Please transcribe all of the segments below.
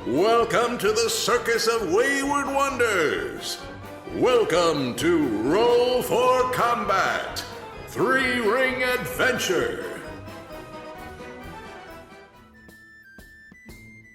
Welcome to the Circus of Wayward Wonders. Welcome to Roll for Combat, Three-Ring Adventure.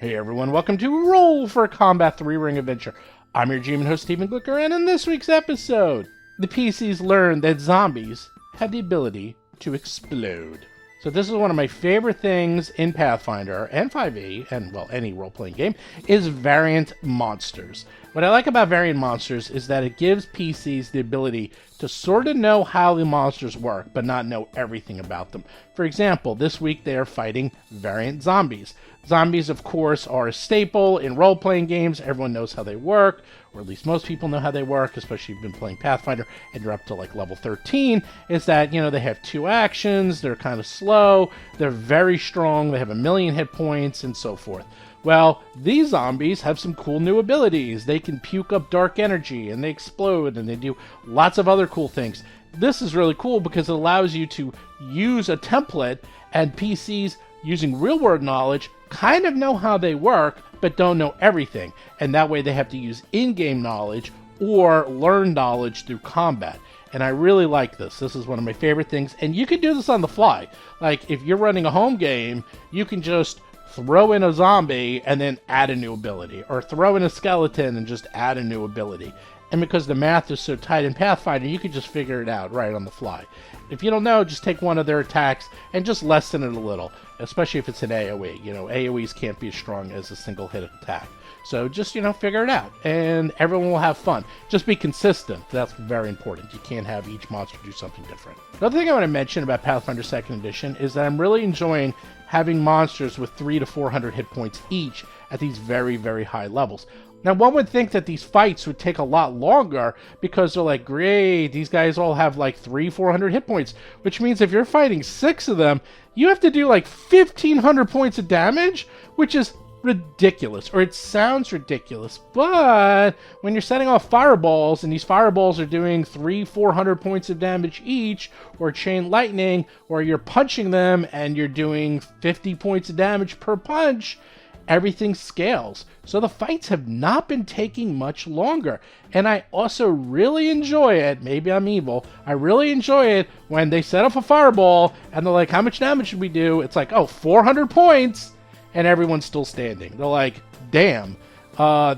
Hey everyone, welcome to Roll for Combat 3-Ring Adventure. I'm your GM and host, Stephen Glicker, and in this week's episode, the PCs learned that zombies have the ability to explode. So this is one of my favorite things in Pathfinder and 5e, and well, any role-playing game, is variant monsters. What I like about variant monsters is that it gives PCs the ability to sort of know how the monsters work, but not know everything about them. For example, this week they are fighting variant zombies. Zombies, of course, are a staple in role-playing games. Everyone knows how they work, or at least most people know how they work, especially if you've been playing Pathfinder and you're up to like level 13, is that, you know, they have 2 actions, they're kind of slow, they're very strong, they have 1,000,000 hit points, and so forth. Well, these zombies have some cool new abilities. They can puke up dark energy, and they explode, and they do lots of other cool things. This is really cool because it allows you to use a template, and PCs, using real-world knowledge, kind of know how they work, but don't know everything. And that way they have to use in-game knowledge or learn knowledge through combat. And I really like this. This is one of my favorite things. And you can do this on the fly. Like, if you're running a home game, you can just throw in a zombie and then add a new ability. Or throw in a skeleton and just add a new ability. And because the math is so tight in Pathfinder, you can just figure it out right on the fly. If you don't know, just take one of their attacks and just lessen it a little, especially if it's an AoE. You know, AoEs can't be as strong as a single hit attack. So just, you know, figure it out, and everyone will have fun. Just be consistent. That's very important. You can't have each monster do something different. Another thing I want to mention about Pathfinder 2nd Edition is that I'm really enjoying having monsters with 300 to 400 hit points each at these very, very high levels. Now, one would think that these fights would take a lot longer because they're like, great, these guys all have like 400 hit points, which means if you're fighting 6 of them, you have to do like 1,500 points of damage, which is ridiculous, or it sounds ridiculous. But when you're setting off fireballs, and these fireballs are doing 400 points of damage each, or chain lightning, or you're punching them and you're doing 50 points of damage per punch, everything scales. So the fights have not been taking much longer. And I also really enjoy it, maybe I'm evil, I really enjoy it when they set off a fireball and they're like, how much damage should we do? It's like, oh, 400 points, and everyone's still standing. They're like, damn,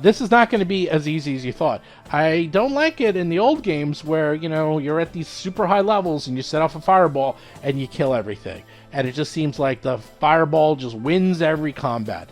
this is not going to be as easy as you thought. I don't like it in the old games where, you know, you're at these super high levels and you set off a fireball and you kill everything. And it just seems like the fireball just wins every combat.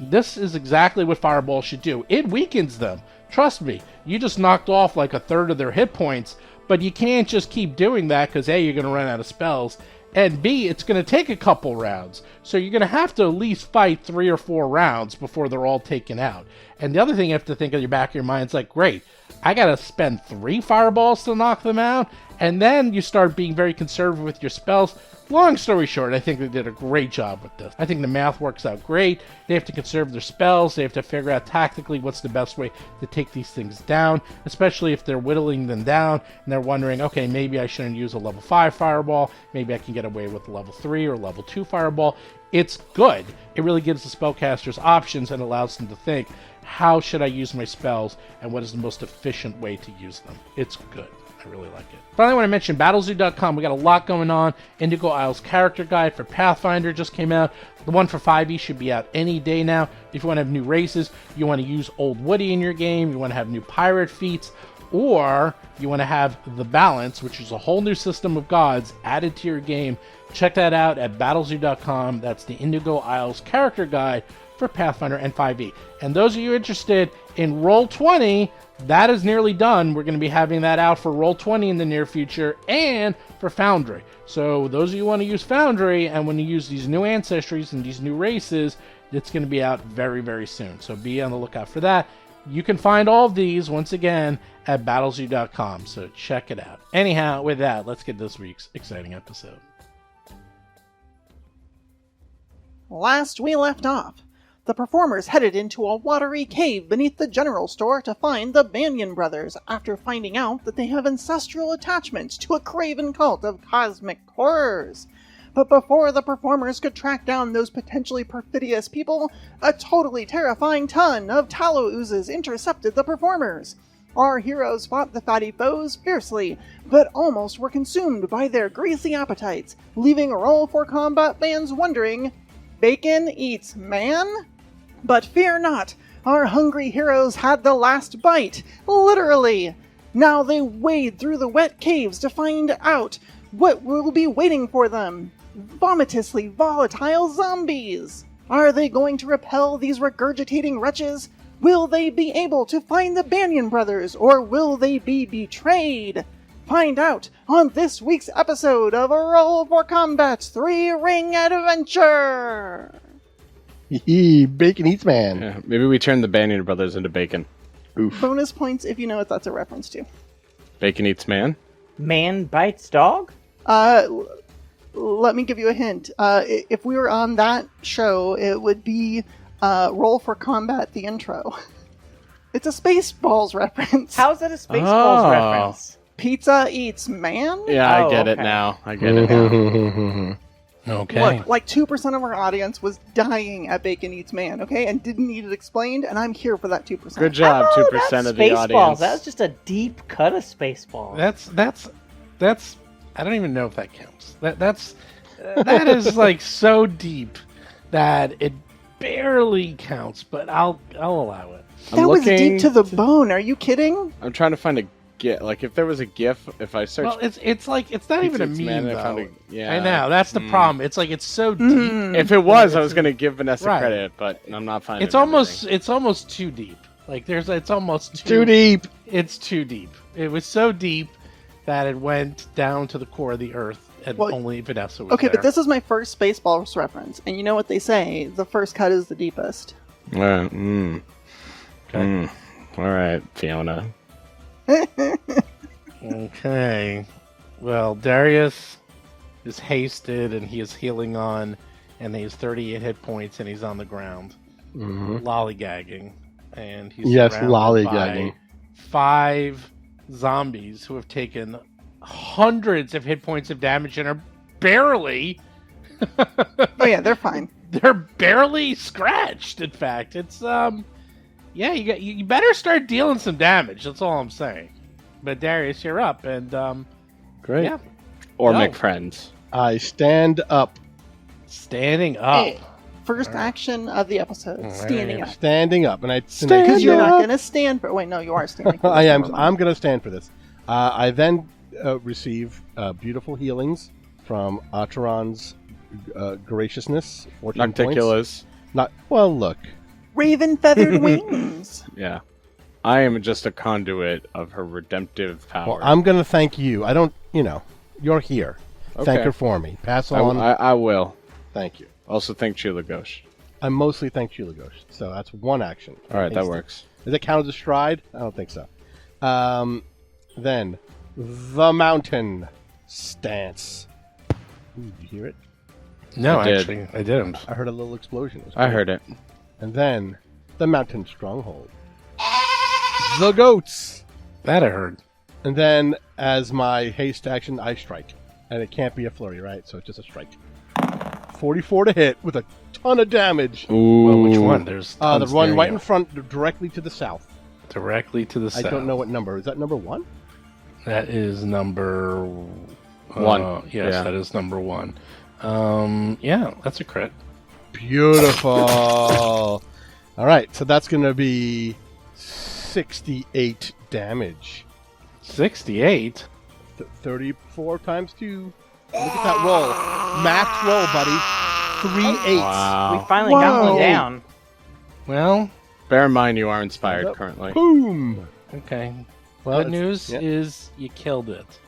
This is exactly what Fireball should do. It weakens them. Trust me, you just knocked off like 1/3 of their hit points, but you can't just keep doing that because A, you're going to run out of spells, and B, it's going to take a couple rounds. So you're going to have to at least fight 3 or 4 rounds before they're all taken out. And the other thing you have to think in your back of your mind is like, great, I got to spend 3 fireballs to knock them out, and then you start being very conservative with your spells. Long story short, I think they did a great job with this. I think the math works out great. They have to conserve their spells. They have to figure out tactically what's the best way to take these things down, especially if they're whittling them down and they're wondering, okay, maybe I shouldn't use a level 5 fireball. Maybe I can get away with a level 3 or level 2 fireball. It's good. It really gives the spellcasters options and allows them to think, how should I use my spells and what is the most efficient way to use them? It's good. I really like it. Finally, I want to mention battlezoo.com. We got a lot going on. Indigo Isles character guide for Pathfinder just came out. The one for 5e should be out any day now. If you want to have new races, you want to use Old Woody in your game, you want to have new pirate feats, or you want to have the balance, which is a whole new system of gods added to your game. Check that out at battlezoo.com. That's the Indigo Isles character guide for Pathfinder and 5e. And those of you interested in Roll20, that is nearly done. We're going to be having that out for Roll20 in the near future and for Foundry. So those of you who want to use Foundry and want to use these new ancestries and these new races, it's going to be out very, very soon. So be on the lookout for that. You can find all of these, once again, at battlezoo.com. So check it out. Anyhow, with that, let's get this week's exciting episode. Last we left off, the performers headed into a watery cave beneath the general store to find the Banyan brothers after finding out that they have ancestral attachments to a craven cult of cosmic horrors. But before the performers could track down those potentially perfidious people, a totally terrifying ton of tallow oozes intercepted the performers. Our heroes fought the fatty foes fiercely, but almost were consumed by their greasy appetites, leaving Roll for Combat fans wondering, bacon eats man? But fear not, our hungry heroes had the last bite, literally! Now they wade through the wet caves to find out what will be waiting for them. Vomitously volatile zombies! Are they going to repel these regurgitating wretches? Will they be able to find the Banyan brothers, or will they be betrayed? Find out on this week's episode of Roll for Combat's 3-Ring Adventure! Bacon eats man. Yeah, maybe we turn the Banyan brothers into bacon. Oof. Bonus points if you know what that's a reference to. Bacon eats man? Man bites dog? Let me give you a hint. If we were on that show, it would be Roll for Combat, the intro. It's a Spaceballs reference. How's that a Spaceballs reference? Pizza eats man? Yeah, Oh, I get it okay. now. I get it now. Okay. Look, like 2% of our audience was dying at Bacon Eats Man, okay? And didn't need it explained, and I'm here for that 2%. Good job, Oh, 2% that's of the Spaceballs. audience. That was just a deep cut of Spaceballs. That's I don't even know if that counts. That is like so deep that it barely counts, but I'll allow it. That was deep to the bone. Are you kidding? I'm trying to find a GIF. Like, if there was a GIF, if I search... Well, it's like it's not even a Pizza meme Man, I found though. yeah. I know that's the problem. It's like it's so deep. If it was, I was going to give Vanessa Right. credit, but I'm not finding It's almost too deep. Like it's almost Too deep. It's too deep. It was so deep that it went down to the core of the earth, and Well, only Vanessa was Okay, there. but this is my first Spaceballs reference, and you know what they say, the first cut is the deepest. Okay. All right, Fiona. Okay. Well, Darius is hasted, and he is healing on, and he has 38 hit points, and he's on the ground, lollygagging, and he's Yes, surrounded lollygagging. by 5 zombies who have taken hundreds of hit points of damage and are barely Oh yeah, they're fine. they're barely scratched. In fact, it's yeah, you better start dealing some damage. That's all I'm saying. But Darius, you're up, and Great. yeah, Or No. make friends. I stand up. standing up. Hey, first action of the episode, standing up. Standing up. And I Because you're not going to stand for... Wait, no, you are standing for this. I am. Never mind. I'm going to stand for this. I then receive beautiful healings from Acheron's graciousness. 14 points. Nocticulus. Not well. Look, Raven feathered wings. Yeah. I am just a conduit of her redemptive power. well, I'm going to thank you. I don't. You're here. Thank Okay. her for me. Pass on. I will. Thank you. Also thank Chula Ghosh. I mostly thank Chulagosh. So that's one action. All right, that Instant. works. Does it count as a stride? I don't think so. Then, the mountain stance. Ooh, did you hear it? No, I did. actually, I didn't. I heard a little explosion. It was I cool. heard it. And then, the mountain stronghold. The goats. That I heard. And then, as my haste action, I strike. And it can't be a flurry, right? So it's just a strike. 44 to hit with a ton of damage. Ooh. Well, which one? There's The tons one there, right yeah. in front, directly to the south. Directly to the south. I don't know what number. Is that number 1? That is number 1. Yes, Yeah. that is number 1. Yeah, that's a crit. Beautiful. All right, so that's going to be 68 damage. 68. 34 times 2. Look at that roll. Max roll, buddy. 3 8s. Wow. We finally got Whoa. one down. Well, Bear in mind you are inspired Yep. currently. Boom. okay. Well, Good it's- news yeah. is you killed it.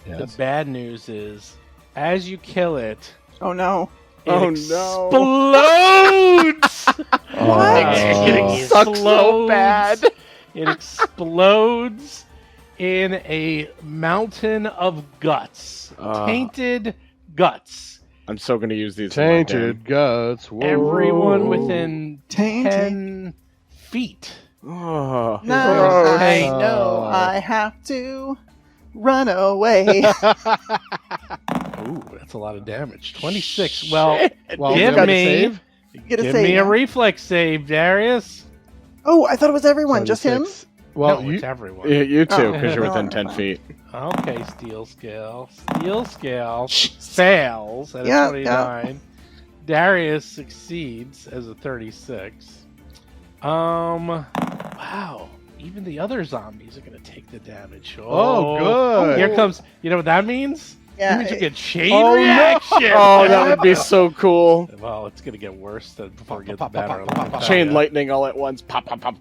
Yes. The bad news is, as you kill it, Oh no. it Oh, explodes! What? It Sucks so bad. It explodes in a mountain of guts. Tainted guts. I'm so going to use these. in my Tainted guts. Whoa. Everyone within Tainted. 10 feet. game. Oh. No, I Oh. know I have to run away. Ooh, that's a lot of damage. 26. Well, Well, give you gotta me, save. Get a give save, me a yeah. reflex save, Darius. Oh, I thought it was everyone, just him? 76. Well, no, you it's everyone. You too, Oh. because you're within Oh, 10 fine. feet. Okay, steel scale. Steel scale fails at a Yeah, 29. Darius succeeds as a 36. Wow. Even the other zombies are gonna take the damage. Oh, good. Here comes. You know what that means? Yeah. It means you get chain Oh, no. reaction. Oh, that would be so cool. Well, it's gonna get worse before it gets Pop, pop, better. pop, pop, pop. Chain lightning all at once. Pop, pop, pop.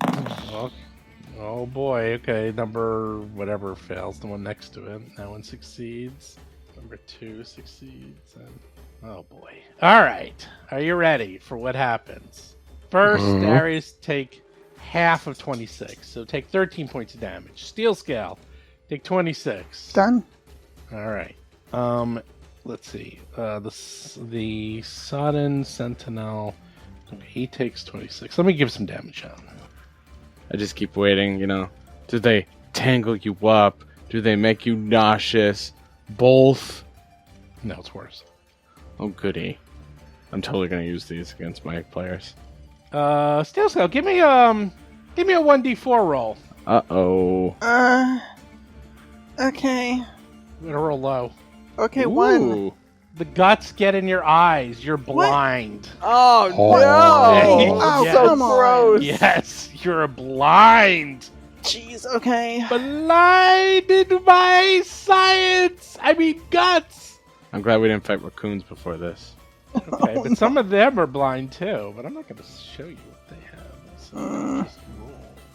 Oh boy. Okay, number whatever fails. The one next to it. That one succeeds. Number 2 succeeds. And oh boy. All right. Are you ready for what happens? First, Darius take half of 26, so take 13 points of damage. Steel scale, take 26. Done. All right. Let's see. The sodden sentinel. Okay, he takes 26. Let me give some damage on. I just keep waiting, you know. Do they tangle you up? Do they make you nauseous? Both? No, it's worse. Oh, goody. I'm totally going to use these against my players. Steel scale, give me a 1d4 roll. Uh-oh. Okay. I'm gonna roll low. Okay, 1. Ooh. The guts get in your eyes. You're blind. Oh, Oh, Yes. come on. Yes, you're blind. Jeez, okay. Blinded by science. I mean guts. I'm glad we didn't fight raccoons before this. Okay, but some of them are blind too. But I'm not going to show you what they have. So just roll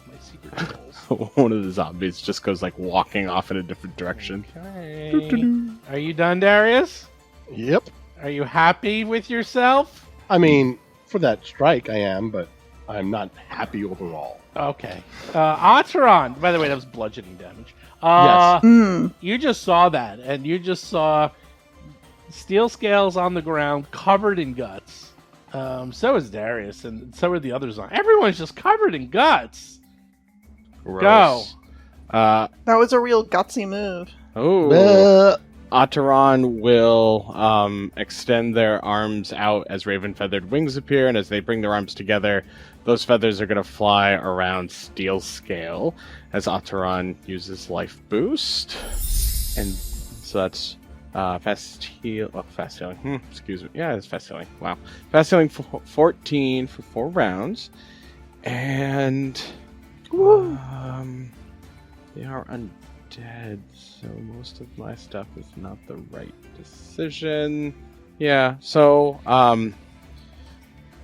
my secret rolls. One of the zombies just goes like walking off in a different direction. Okay. Are you done, Darius? Yep. Are you happy with yourself? I mean, for that strike, I am, but I'm not happy overall. Okay. Ataran. By the way, that was bludgeoning damage. Yes. You just saw that, and you just saw steel scales on the ground covered in guts. So is Darius, and so are the others. Everyone's just covered in guts. Gross. That was a real gutsy move. Oh. Ataran will extend their arms out as raven feathered wings appear, and as they bring their arms together, those feathers are going to fly around Steel Scale as Ataran uses Life Boost. And so that's fast healing. Excuse me. Yeah, it's fast healing. Wow. Fast healing 14 for 4 rounds. And they are undead, so most of my stuff is not the right decision. Yeah, so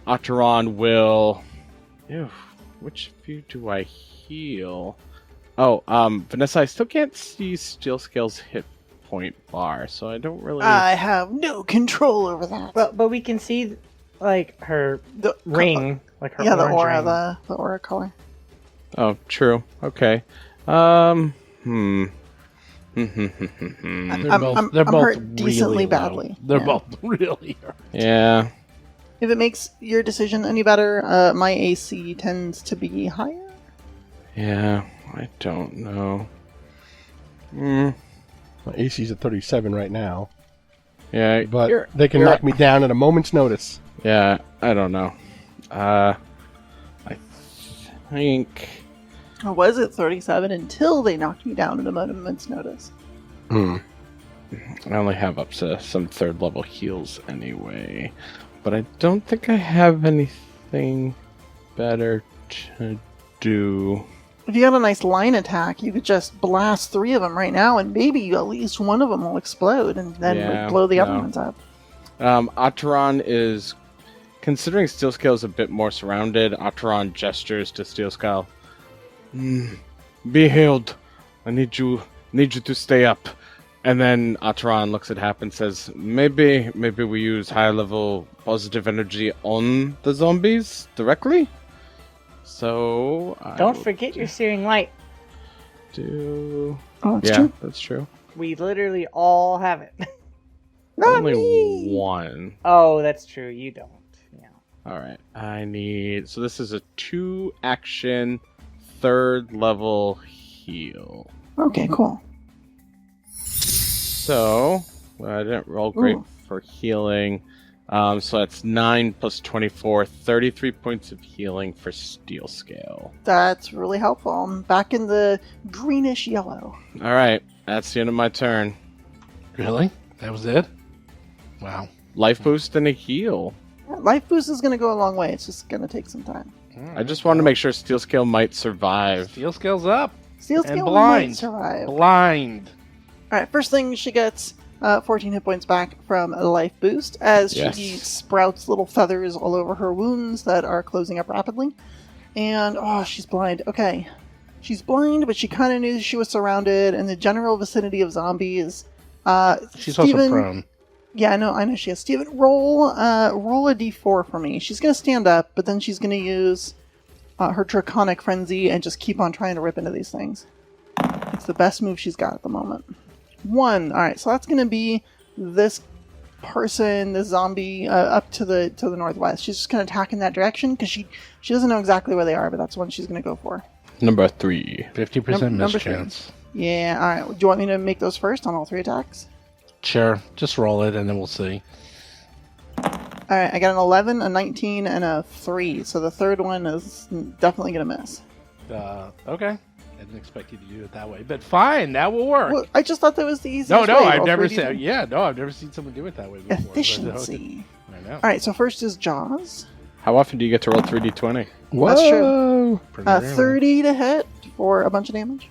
Ataran will... Ew, which of you do I heal? Oh, Vanessa, I still can't see Steel Scale's hit point bar, so I don't really... I have no control over that. But we can see like her The ring, like her Yeah, the orange aura, ring. the aura color. Oh, true. Okay. Hmm. They're I'm both hurt really decently low. badly. They're Yeah. both really hurt. Yeah. If it makes your decision any better, my AC tends to be higher. Yeah, I don't know. My AC's at 37 right now, Yeah, but they can knock me down at a moment's notice. yeah, I don't know. I think... Or was it 37 until they knocked me down at a moment's notice? I only have up to some 3rd level heals anyway. But I don't think I have anything better to do. If you had a nice line attack, you could just blast 3 of them right now, and maybe at least one of them will explode, and then Yeah, blow the other no. ones up. Ataran is... Considering Steel Scale is a bit more surrounded, Ataran gestures to Steel Scale. Be healed. I need you to stay up. And then Ataran looks at Hap and says, maybe we use higher level positive energy on the zombies directly? So Don't forget your searing light. do... Oh, that's yeah, true. that's true. We literally all have it. Not Only me! one. Oh, that's true. You don't. Yeah. Alright, I need... So this is a 2-action, 3rd level heal. Okay, cool. So, Well, I didn't roll great Ooh. for healing. So that's 9 plus 24, 33 points of healing for Steel Scale. That's really helpful. I'm back in the greenish yellow. All right, that's the end of my turn. Really? That was it? Wow. Life boost and a heal. Life boost is going to go a long way. It's just going to take some time. I just wanted to make sure Steel Scale might survive. Steel Scale's up. Steel And Scale blind. might survive. Blind. Alright, first thing, she gets 14 hit points back from a life boost as Yes. she sprouts little feathers all over her wounds that are closing up rapidly. And, oh, she's blind. Okay. She's blind, but she kind of knew she was surrounded in the general vicinity of zombies. She's Steven, also prone. Yeah, I know she is. Steven, roll a d4 for me. She's going to stand up, but then she's going to use her Draconic Frenzy and just keep on trying to rip into these things. It's the best move she's got at the moment. 1. Alright, so that's going to be this person, this zombie, up to the northwest. She's just going to attack in that direction because she doesn't know exactly where they are, but that's one she's going to go for. Number 3. 50% Number miss three. chance. Yeah, alright. Do you want me to make those first on all 3 attacks? Sure. Just roll it and then we'll see. Alright, I got an 11, a 19, and a 3. So the third one is definitely going to miss. Okay. I didn't expect you to do it that way, but fine, that will work. Well, I just thought that was the easiest No, way. I've Roll never 3d10. seen. Yeah, no, I've never seen someone do it that way before. but, Efficiency. I know. Alright, so first is Jaws. How often do you get to roll 3d20? That's true. Pretty rarely. 30 to hit for a bunch of damage.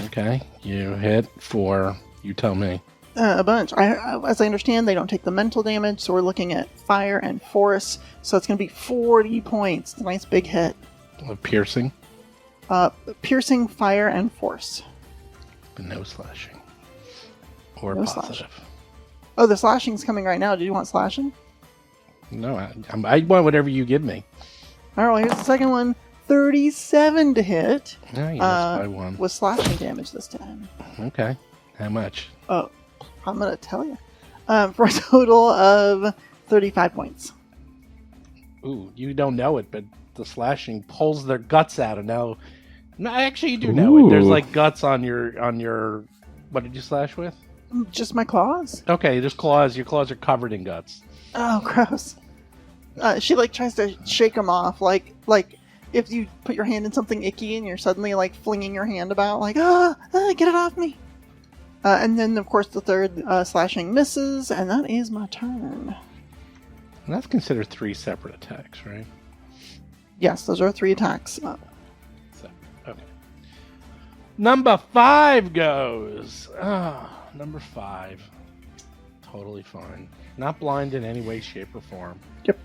Okay, you hit for. You tell me. A bunch. As I understand, they don't take the mental damage, so we're looking at fire and force. So it's going to be 40 points. It's a nice big hit. Piercing, Piercing, fire, and force. but no slashing. Or No positive. slashing. Oh, the slashing's coming right now. Do you want slashing? No, I want whatever you give me. All right, well, here's the second one. 37 to hit Yeah, you missed by one. with slashing damage this time. Okay, how much? Oh, I'm going to tell you. For a total of 35 points. Ooh, you don't know it, but the slashing pulls their guts out, and now. No, actually, you do know it. There's Ooh. like guts on your. What did you slash with? Just my claws? Okay, there's claws. Your claws are covered in guts. Oh, gross. She tries to shake them off, like if you put your hand in something icky and you're suddenly flinging your hand about, get it off me. And then of course the third slashing misses, and that is my turn. And that's considered 3 separate attacks, right? Yes, those are 3 attacks. So, okay. Number 5 goes. Number 5. Totally fine. Not blind in any way, shape, or form. Yep.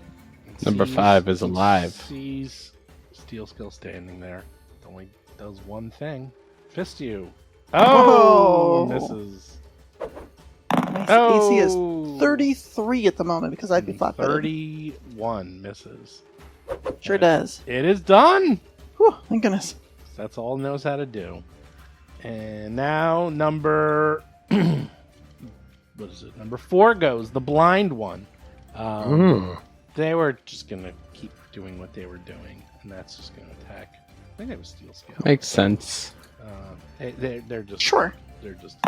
Number 5 is alive. Sees Steel Skill standing there. It only does one thing. Fist you. Oh! Misses. My Oh! AC is 33 at the moment because I'd be flat-footed. 31 misses. Sure does. It is done! Whew, thank goodness. That's all it knows how to do. And now number... what is it? Number 4 goes. The blind one. They were just going to keep doing what they were doing. And that's just going to attack. I think it was Steel Scale. Makes sense. They're just... Sure. They're just...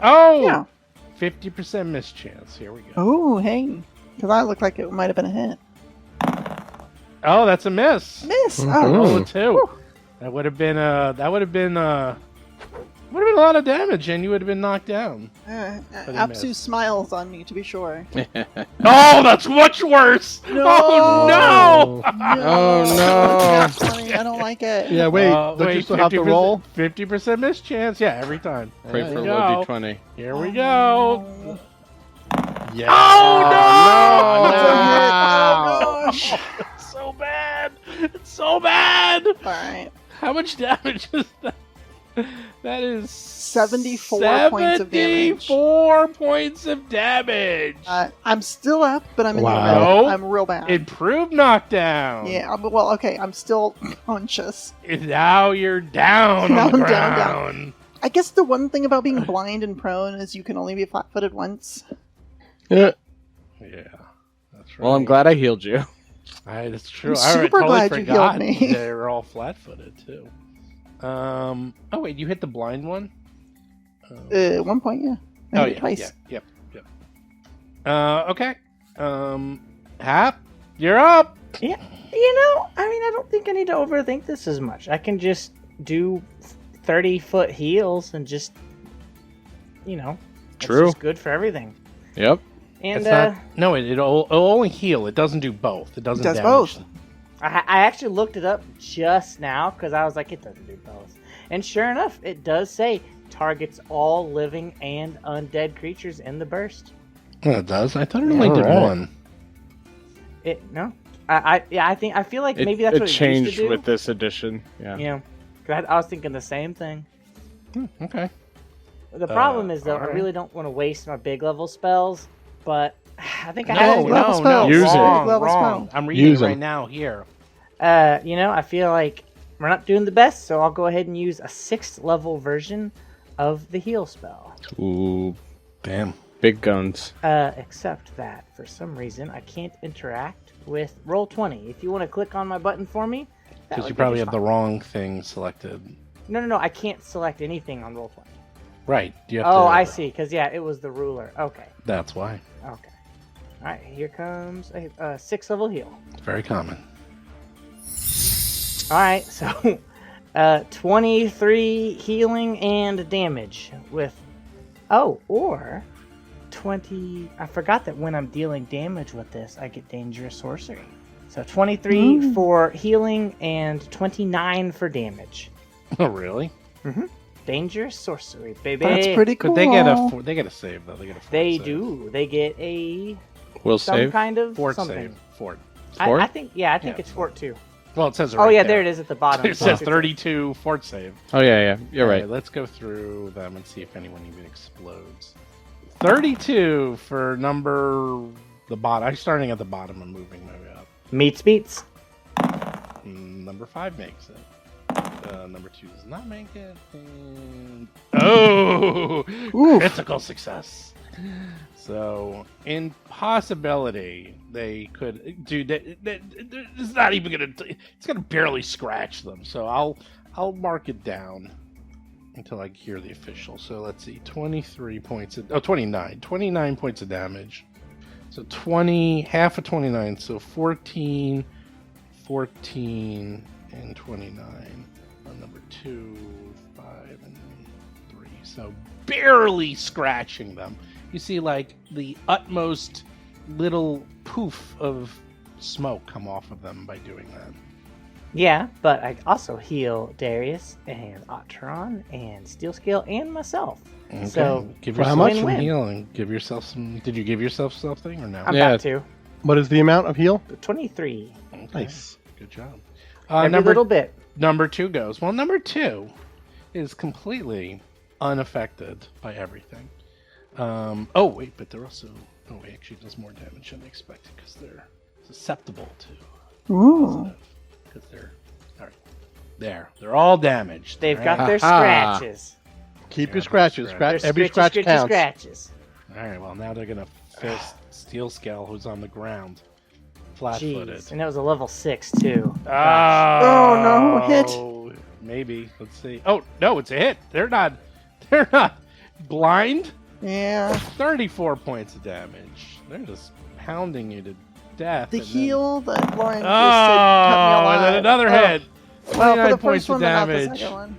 Oh! Yeah. 50% miss chance. Here we go. Oh, hey. Because that looked like it might have been a hit. Oh, that's a miss. Miss! Roll Oh, a 2. That would have been a lot of damage, and you would have been knocked down. Apsu missed. smiles on me, to be sure. Oh, that's much worse. No! Oh no! Oh, no. That's funny. I don't like it. Yeah, wait. Don't you still have to roll? 50% miss chance. Yeah, every time. Pray There for a you low go. d20. Here we go. Yeah. Oh no! That's a hit. Oh, gosh. It's so bad. It's so bad. Alright. How much damage is that? That is 74 points of damage. 74 points of damage. I'm still up, but I'm in Wow. the red. I'm real bad. Improved knockdown. Yeah, well, okay, I'm still conscious. Now you're down Now on the I'm down, ground. I guess the one thing about being blind and prone is you can only be flat-footed once. Yeah. Yeah, that's right. Well, I'm glad I healed you. That's true. I'm I super totally glad you forgot healed me. They're all flat-footed too. Oh wait, you hit the blind one. 1 point, yeah. I hit it twice. Yep. Okay. Hap, you're up. Yeah, I don't think I need to overthink this as much. I can just do 30-foot heals and just, it's True. just good for everything. Yep. And It'll only heal. It doesn't do both. It doesn't It does damage. both. I actually looked it up just now because I was like, it doesn't do both. And sure enough, it does say targets all living and undead creatures in the burst. Well, it does. I thought it only did Alright. one. I feel like maybe that's it what it changed used to do. with this edition. Yeah. 'Cause I was thinking the same thing. Okay. The problem is though, I alright. really don't want to waste my big level spells, but I think I No, have to. level spells. Use it. wrong, Level wrong. spell. I'm reading Use it right 'em. now here. I feel like we're not doing the best, so I'll go ahead and use a 6th level version of the heal spell. Ooh, Damn. big guns. Except that for some reason I can't interact with Roll20. If you want to click on my button for me, that Because would you be probably just have the fine. wrong thing selected. No, I can't select anything on Roll20. Right. You have Oh, to, I see. Because it was the ruler. Okay. That's why. Okay. All right. Here comes a 6th level heal. It's very common. All right. So, 23 healing and damage with. Oh, or 20. I forgot that when I'm dealing damage with this, I get dangerous sorcery. So 23 for healing and 29 for damage. Oh, really? Dangerous sorcery, baby. That's pretty cool. But they get a save though. They get a fort They save. do. They get a Will some save. kind of Fort something. save. Fort. Fort? I think it's fort. Fort 2. Well, it says it Oh right yeah, there it is at the bottom. It says 32 fort save. Oh yeah. You're All right. Let's go through them and see if anyone even explodes. 32 for the bottom. I'm starting at the bottom and moving my way up. Meets beats. Number 5 makes it. Number 2 does not make it. And... Oh! Critical success. So, in possibility, they could do that. It's not even gonna. It's gonna barely scratch them. So I'll mark it down until I hear the official. So let's see, 23 points. 29. 29 points of damage. So 20, half of 29. So 14, and 29 on number 2, 5, and 3. So barely scratching them. You see, like, the utmost little poof of smoke come off of them by doing that. Yeah, but I also heal Darius and Otteron and Steelscale and myself. Okay. So give For how yourself much? some Win-win. healing. Give yourself some. Did you give yourself something or no? I'm Yeah. about to. What is the amount of heal? 23. Okay. Nice. Good job. Every little bit. Number 2 goes. Well, number 2 is completely unaffected by everything. Oh wait, but they're also. Oh wait, actually, it does more damage than I expected because they're susceptible to Ooh. positive. Because they're all right. They're all damaged. They've all got right? their Ha-ha. scratches. Keep Yeah, your scratches. scratch. Scratch Their every scratch scritchy counts. scratches. All right. Well, now they're gonna fist Steelscale, who's on the ground, flat-footed. Jeez. And it was a level 6 too. Oh, no, hit. Maybe. Let's see. Oh no, it's a hit. They're not blind. Yeah. 34 points of damage. They're just pounding you to death. The and then- heal that Lauren Oh, just said cut me alive. and then another Oh. hit. Well, 29 for the points first of one, but not the damage. second one.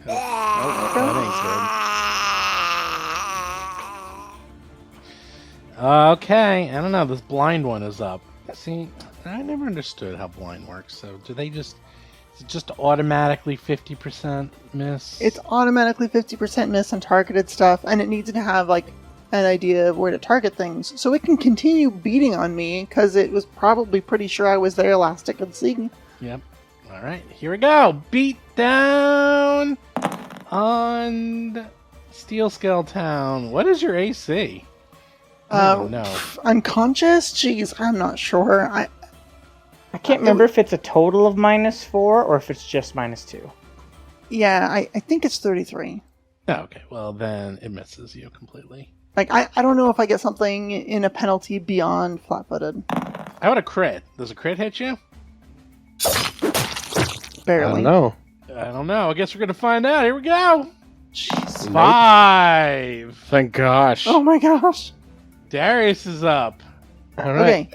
Oh, that ain't good. Okay, I don't know. This blind one is up. See, I never understood how blind works. So, do they just? Is it just automatically 50% miss? It's automatically 50% miss on targeted stuff, and it needs to have like an idea of where to target things, so it can continue beating on me because it was probably pretty sure I was there last it could see. Yep. All right, here we go. Beat down on Steelscale Town. What is your AC? I don't know. Unconscious? Jeez, I'm not sure. I can't remember if it's a total of -4 or if it's just -2. Yeah, I think it's 33. Oh, okay, well then it misses you completely. Like, I don't know if I get something in a penalty beyond flat-footed. How about a crit? Does a crit hit you? Barely. I don't know. I don't know. I guess we're gonna find out. Here we go. Jeez. 5. Thank gosh. Oh my gosh. Darius is up. All right. Okay.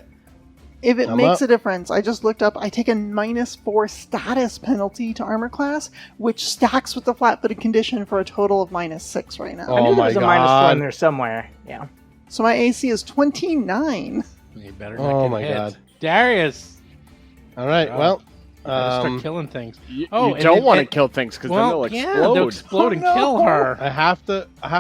If it I'm makes up. a difference, I just looked up. I take a -4 status penalty to armor class, which stacks with the flat-footed condition for a total of -6 right now. Oh I knew there my was a -4 God. in there somewhere. Yeah. So my AC is 29. You better not Oh get my hit. God. Darius, All right. Oh. Well, you better start killing things. You, Oh, you and don't it- want to it- kill things because then Well, they'll yeah, explode. they'll explode and Oh, no. kill her. I have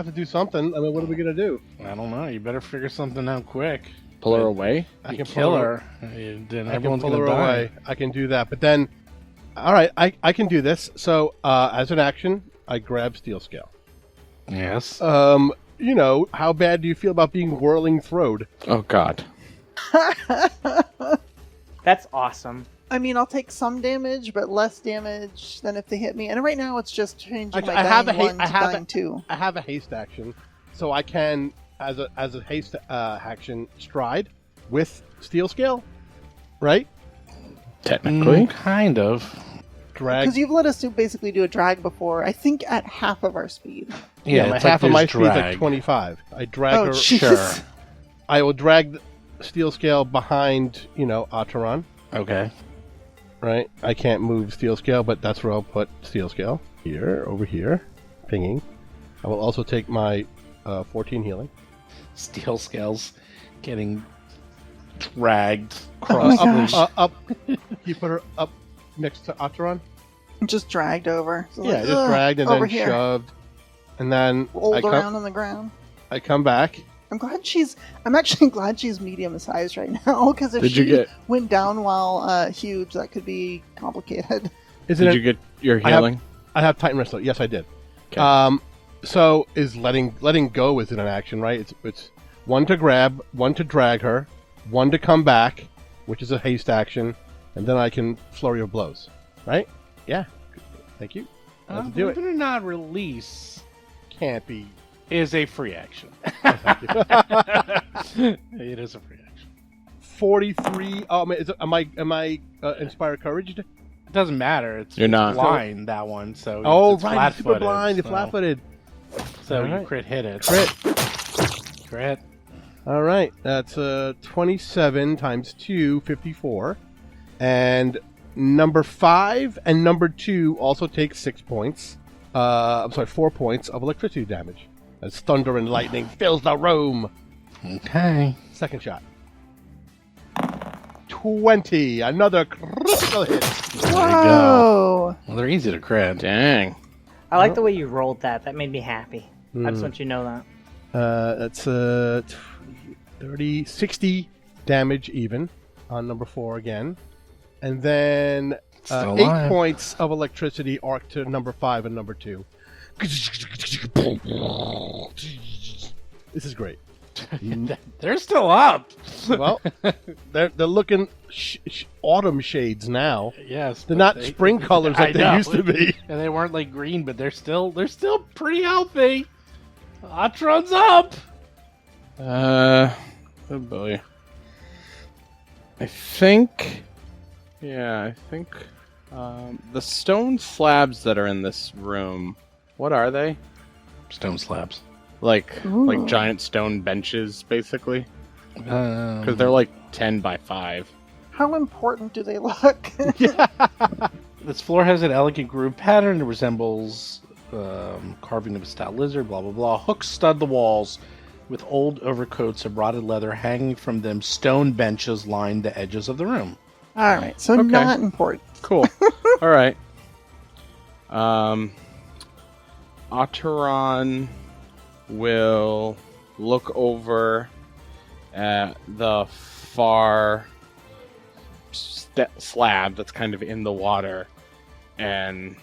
to do something. I mean, what are we gonna do? I don't know. You better figure something out quick. Pull her away. I You can kill pull her, then I can everyone's pull gonna her die. away. I can do that. But then, all right, I can do this. So as an action, I grab Steel Scale. Yes. You know, how bad do you feel about being whirling throwed? Oh God. That's awesome. I mean, I'll take some damage, but less damage than if they hit me. And right now, it's just changing my I have dying a ha- 1 I to have dying 2. I have a haste action, so I can, as a haste action, stride with Steel Scale, right? Technically. Kind of. Drag. Because you've let us basically do a drag before, I think at half of our speed. Yeah, it's my like half of my there's speed's like drag. 25. I drag Oh, her. jeez. Sure. I will drag the Steel Scale behind, Ataran, Okay. right? I can't move Steel Scale, but that's where I'll put Steel Scale. Here, over here, pinging. I will also take my 14 healing. Steel scales getting dragged Oh my across. gosh. Up. You put her up next to Ataran? Just dragged over. So Yeah, like, just ugh, dragged and over then here. shoved. And then Rolled around on the ground. I come back. I'm actually glad she's medium sized right now, because if Did you she get- went down while huge, that could be complicated. Is it Did a- you get your I have- healing? I have Titan Wrestler. Yes, I did. Okay. So is letting go is an action, right? It's one to grab, one to drag her, one to come back, which is a haste action, and then I can flurry of blows, right? Yeah. Thank you. Let's do Believe it. it or not, release Can't be. is a free action. Thank you. It is a free action. 43. Oh, am I inspired courage? It doesn't matter. It's You're not. blind, that one. So Oh, it's right. You're super flat-footed, blind. You're so- flat-footed. So you Alright. crit hit it. Crit. All right, that's 27 times 2, 54. And number 5 and number 2 also take 6 points. 4 points of electricity damage. As thunder and lightning fills the room. Okay. Second shot. 20. Another critical hit. Whoa! Well, they're easy to crit. Dang. I like the way you rolled that. That made me happy. I Hmm. just want you to know that. That's 30, 60 damage even on number 4 again. And then Still 8 alive. points of electricity arc to number 5 and number 2. This is great. They're still up. Well, they're looking autumn shades now. Yes. They're but not they- spring colors I like they know. used to be. And they weren't like green, but they're still pretty healthy. Atron's up. Oh boy. I think the stone slabs that are in this room, what are they? Stone slabs. Like Ooh. giant stone benches, basically? Because Because they're like 10 by 5. How important do they look? this floor has an elegant groove pattern that resembles carving of a stout lizard. Blah blah blah. Hooks stud the walls with old overcoats of rotted leather hanging from them. Stone benches line the edges of the room. Alright, so Okay. not important. Cool. All right. Ataran will look over at the far slab that's kind of in the water, and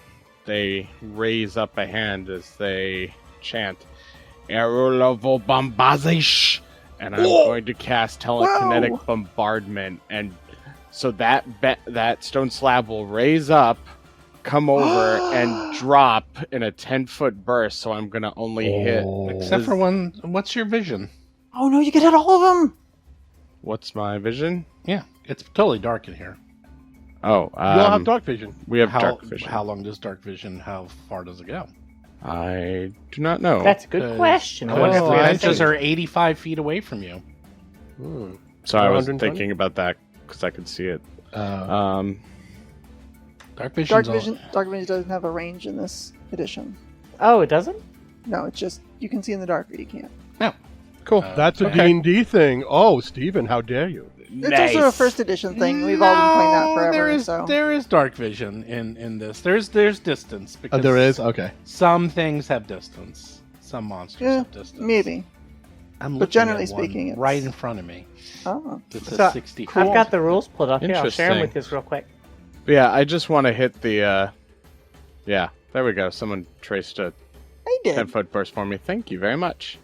they raise up a hand as they chant, Erulovo Bombazish! And I'm going to cast telekinetic Whoa. bombardment, and so that stone slab will raise up, come over, and drop in a 10-foot burst. So I'm gonna only hit. Except for one. What's your vision? Oh no, you can hit all of them! What's my vision? Yeah, it's totally dark in here. Oh, You all have dark vision. we have How dark vision. how long does dark vision? How far does it go? I do not know. That's a good question. I wonder if The we have benches to- are 85 feet away from you. So I was 120? thinking about that because I could see it. Dark vision's Dark all- vision. Dark vision doesn't have a range in this edition. Oh, it doesn't? No, it's just you can see in the dark, but you can't. Cool. That's a D&D thing. Oh, Stephen, how dare you? It's also a first edition thing. We've all been playing that forever. There is dark vision in this. There's distance because There is? Okay. some things have distance. Some monsters Yeah, have distance. maybe. I'm But looking generally at one speaking, it's- right in front of me. Oh. That says So, 60. I've got the rules pulled up here. I'll share them Interesting. with you real quick. But yeah, I just want to hit the. Yeah, there we go. Someone traced a I did. 10-foot burst for me. Thank you very much.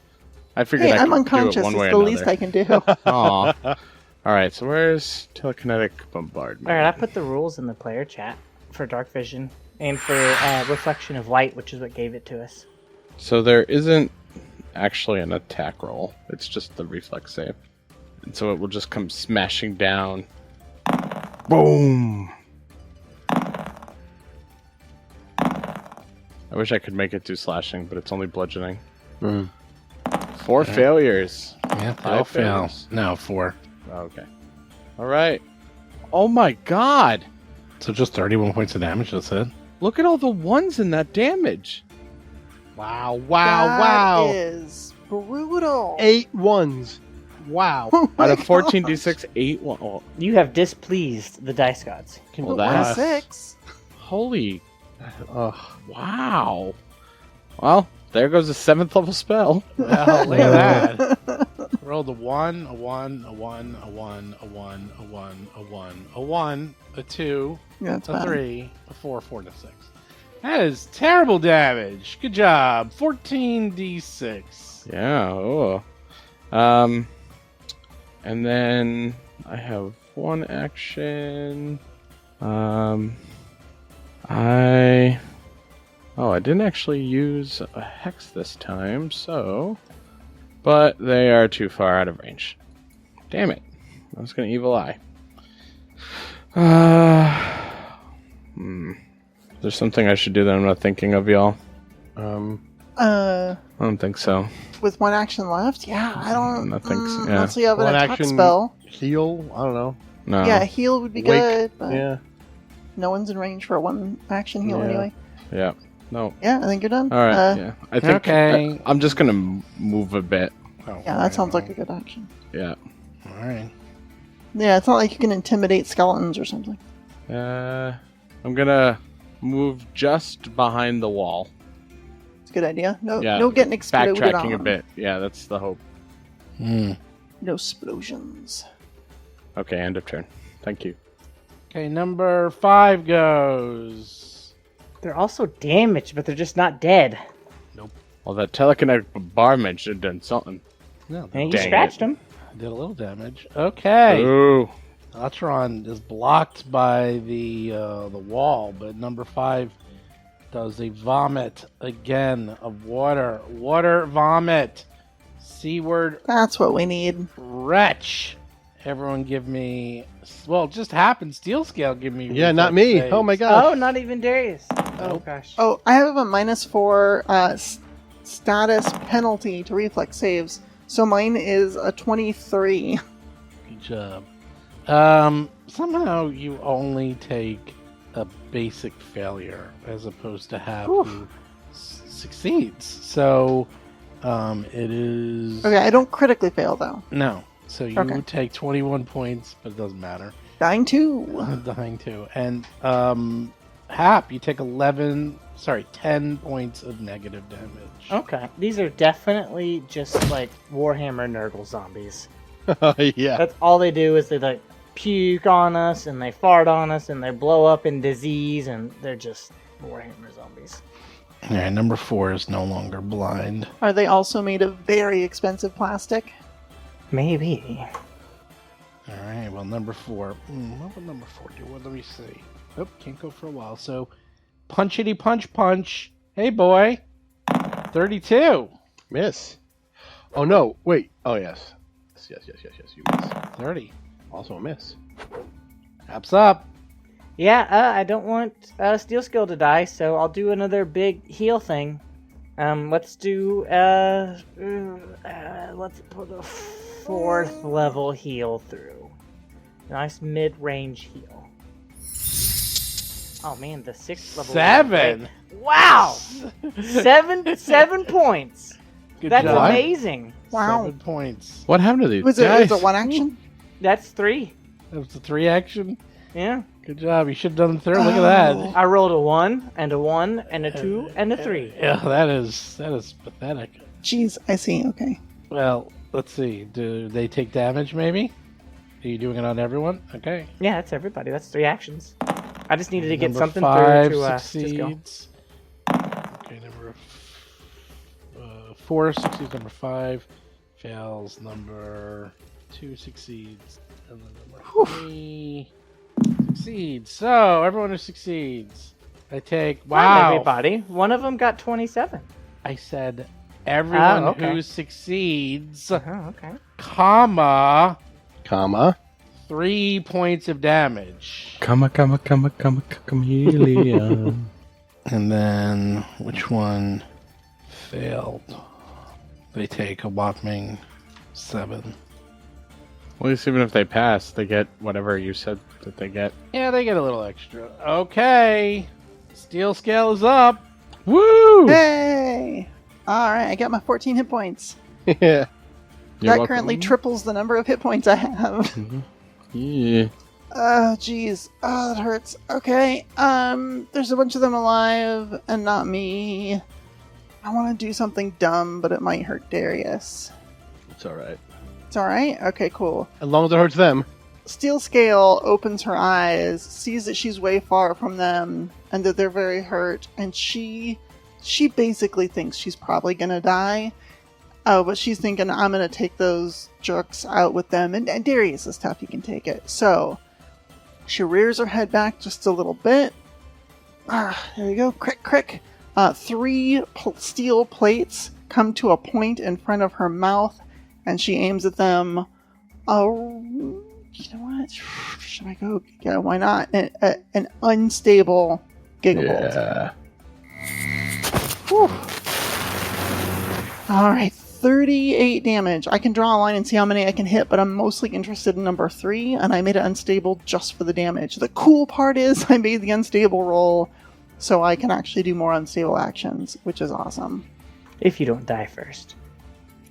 I figured Hey, I I'm could unconscious. do it It's one way the or least another. I can do. Aw. All right, so where's telekinetic bombardment? All right, I put the rules in the player chat for dark vision and for reflection of light, which is what gave it to us. So there isn't actually an attack roll. It's just the reflex save. And so it will just come smashing down. Boom! I wish I could make it do slashing, but it's only bludgeoning. 4 failures. Yeah, they Five all fail. failures. No, 4. Okay. All right. Oh my god! So just 31 points of damage, that's it. Look at all the ones in that damage. Wow, That is brutal. 8 ones. Wow. Oh my Out of gosh. 14d6, 8 one. Oh, You have displeased the dice gods. well, One that's 6. holy. Ugh. Wow. Well, there goes a 7th level spell. Well, look at that. Rolled a 1, a 1, a 1, a 1, a 1, a 1, a 1, a 1, a 2, Yeah, that's a bad. 3, a 4, 4 to 6. That is terrible damage. Good job. 14d6. Yeah. Oh. And then I have one action. I didn't actually use a hex this time, so. But they are too far out of range. Damn it! I was gonna evil eye. There's something I should do that I'm not thinking of, y'all. I don't think so. With one action left? Yeah, I don't. I think so, yeah. Unless you have an One attack action spell. heal. I don't know. No. Yeah, heal would be Wake. good, but Yeah. no one's in range for a one action heal Yeah. anyway. Yeah. No. Yeah, I think you're done. All right. Yeah. I think. Okay. I'm just gonna move a bit. Oh, Yeah, that sounds like a good action. Yeah. All right. Yeah, it's not like you can intimidate skeletons or something. I'm gonna move just behind the wall. It's a good idea. No, Yeah. no getting exploded Backtracking on. a bit. Yeah, that's the hope. Hmm. No explosions. Okay, end of turn. Thank you. Okay, number 5 goes. They're also damaged, but they're just not dead. Well, that telekinetic bombardment should have done something. No, And you Dang scratched it. them. did a little damage. Okay. Ooh. Atron is blocked by the wall, but number 5 does a vomit again of water. Water vomit. Seaward That's what we need. wretch. Everyone give me... Well, it just happened. Steel Scale give me... Yeah, not reflex me. saves. Oh my god. Oh, not even Darius. Oh, gosh. Oh, I have a -4 status penalty to reflex saves, so mine is a 23. Good job. Somehow you only take a basic failure as opposed to half Oof. who succeeds. So, it is... Okay, I don't critically fail though. No. So you Okay. would take 21 points, but it doesn't matter. Dying 2. Dying too. And, Hap, you take 10 points of negative damage. Okay. These are definitely just like Warhammer Nurgle zombies. Yeah. That's all they do is they like puke on us and they fart on us and they blow up in disease and they're just Warhammer zombies. Alright, number 4 is no longer blind. Are they also made of very expensive plastic? Maybe. Alright, well, number 4. What would number 4 do? Well, let me see. Oh, can't go for a while. So, punchity punch punch. Hey, boy. 32. Miss. Oh no. Wait. Oh yes. Yes. You miss. 30. Also a miss. Hap's up. Yeah, I don't want Steel Skill to die, so I'll do another big heal thing. Let's do let's put a 4th level heal through. Nice mid-range heal. Oh man, the 6th level. 7. Wow, 7 points. Good That's job. amazing. Wow. 7 points. What happened to these Was guys? it one action? That's 3. That was the 3 action. Yeah. Good job. You should have done the 3rd. Look at that. I rolled a 1 and a 1 and a 2 and a 3. Yeah, that is pathetic. Jeez, I see. Okay. Well, let's see. Do they take damage? Maybe. Are you doing it on everyone? Okay. Yeah, that's everybody. That's 3 actions. I just needed to get Number something 5 through to just go. succeeds. Okay, number 4 succeeds. Number 5 fails. Number 2 succeeds, and then number 3 succeeds. So everyone who succeeds, I take. Not Wow. everybody. One of them got 27. I said everyone okay. who succeeds, Oh, okay. comma, 3 points of damage. Come, chameleon. And then, which one failed? They take a whopping 7. Well, at least even if they pass, they get whatever you said that they get. Yeah, they get a little extra. Okay. Steel scale is up. Woo! Hey! Alright, I got my 14 hit points. Yeah. You're that welcome. currently triples the number of hit points I have. Yeah. Oh, jeez. Oh, that hurts. Okay. There's a bunch of them alive, and not me. I want to do something dumb, but it might hurt Darius. It's alright. It's alright? Okay, cool. As long as it hurts them. Steel Scale opens her eyes, sees that she's way far from them, and that they're very hurt, and she basically thinks she's probably gonna die. Oh, but she's thinking, I'm gonna take those jerks out with them, and Darius is tough, he can take it. So, she rears her head back just a little bit. There you go, crick, crick. 3 steel plates come to a point in front of her mouth, and she aims at them. Oh, you know what? Should I go? Yeah, why not? An unstable Gigabolt. Yeah. Whew. Alright, 38 damage. I can draw a line and see how many I can hit, but I'm mostly interested in number 3, and I made it unstable just for the damage. The cool part is I made the unstable roll so I can actually do more unstable actions, which is awesome. If you don't die first.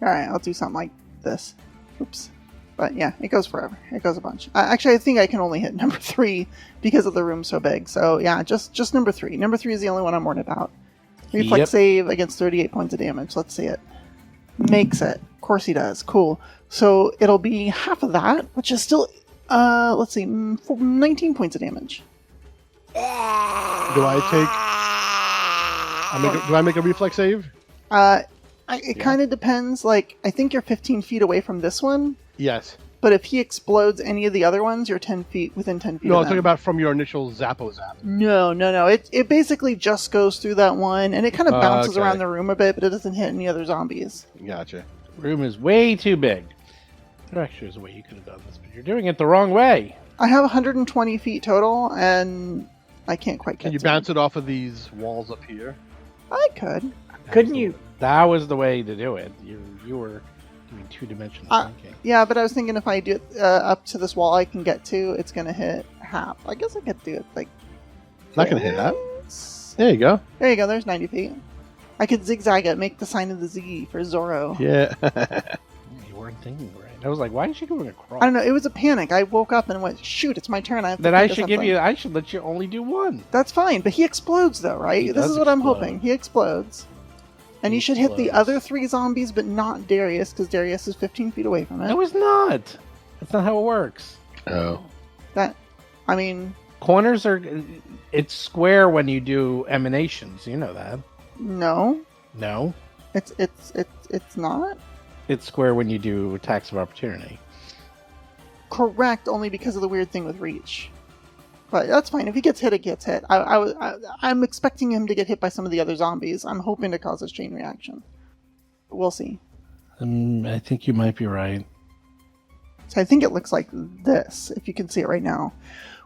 Alright, I'll do something like this. Oops. But yeah, it goes forever. It goes a bunch. Actually, I think I can only hit number 3 because of the room so big. So yeah, just number 3. Number 3 is the only one I'm worried about. Reflex Yep. save against 38 points of damage. Let's see it. Makes it. Of course he does. Cool. So it'll be half of that, which is still, let's see, 19 points of damage. Do I make a reflex save? It kind of depends. Like, I think you're 15 feet away from this one, Yes. but if he explodes any of the other ones, you're 10 feet, within 10 feet No, of I'm talking them. about from your initial Zappo zap. No. It basically just goes through that one, and it kind of bounces Okay. around the room a bit, but it doesn't hit any other zombies. Gotcha. Room is way too big. There actually is a way you could have done this, but you're doing it the wrong way. I have 120 feet total, and I can't quite get Can you to bounce it off of these walls up here? it. I could. Couldn't you? That was the way to do it. You were doing 2-dimensional thinking. Yeah, but I was thinking if I do it up to this wall I can get to, it's going to hit half. I guess I could do it like... Not gonna hit that. this. There you go. There you go, there's 90 feet. I could zigzag it, make the sign of the Z for Zorro. Yeah. You weren't thinking right. I was like, why is she going across? I don't know, it was a panic. I woke up and went, shoot, it's my turn. I have to Then think I of should give something. you. I should let you only do one. That's fine, but he explodes though, right? He This does is what I'm explode. hoping. He explodes. And He you should hit the explodes. other 3 zombies, but not Darius, because Darius is 15 feet away from it. No, it's not. That's not how it works. Oh. I mean, Corners are. It's square when you do emanations. You know that. no. No, It's not. it's square when you do attacks of opportunity. Correct, only because of the weird thing with reach. But that's fine. If he gets hit, it gets hit. I'm expecting him to get hit by some of the other zombies. I'm hoping to cause a chain reaction. We'll see. I think you might be right. So I think it looks like this, if you can see it right now,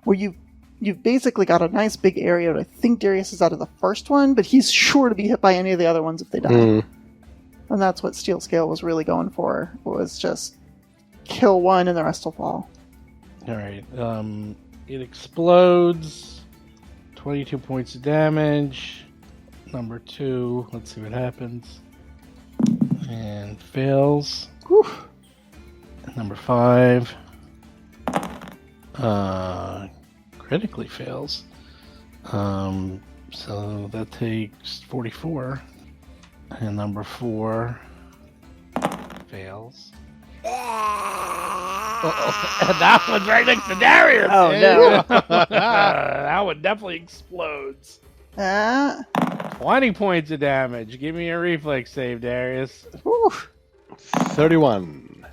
where you you've basically got a nice big area. I think Darius is out of the first one, but he's sure to be hit by any of the other ones if they die. And that's what Steel Scale was really going for, was just kill one and the rest will fall. All right. It explodes. 22 points of damage. Number 2. Let's see what happens. And fails. Whew. Number 5. Critically fails. So that takes 44. And number 4 fails. And that one's right next to Darius. Oh, no. That one definitely explodes. 20 points of damage. Give me a reflex save, Darius. Whew. 31.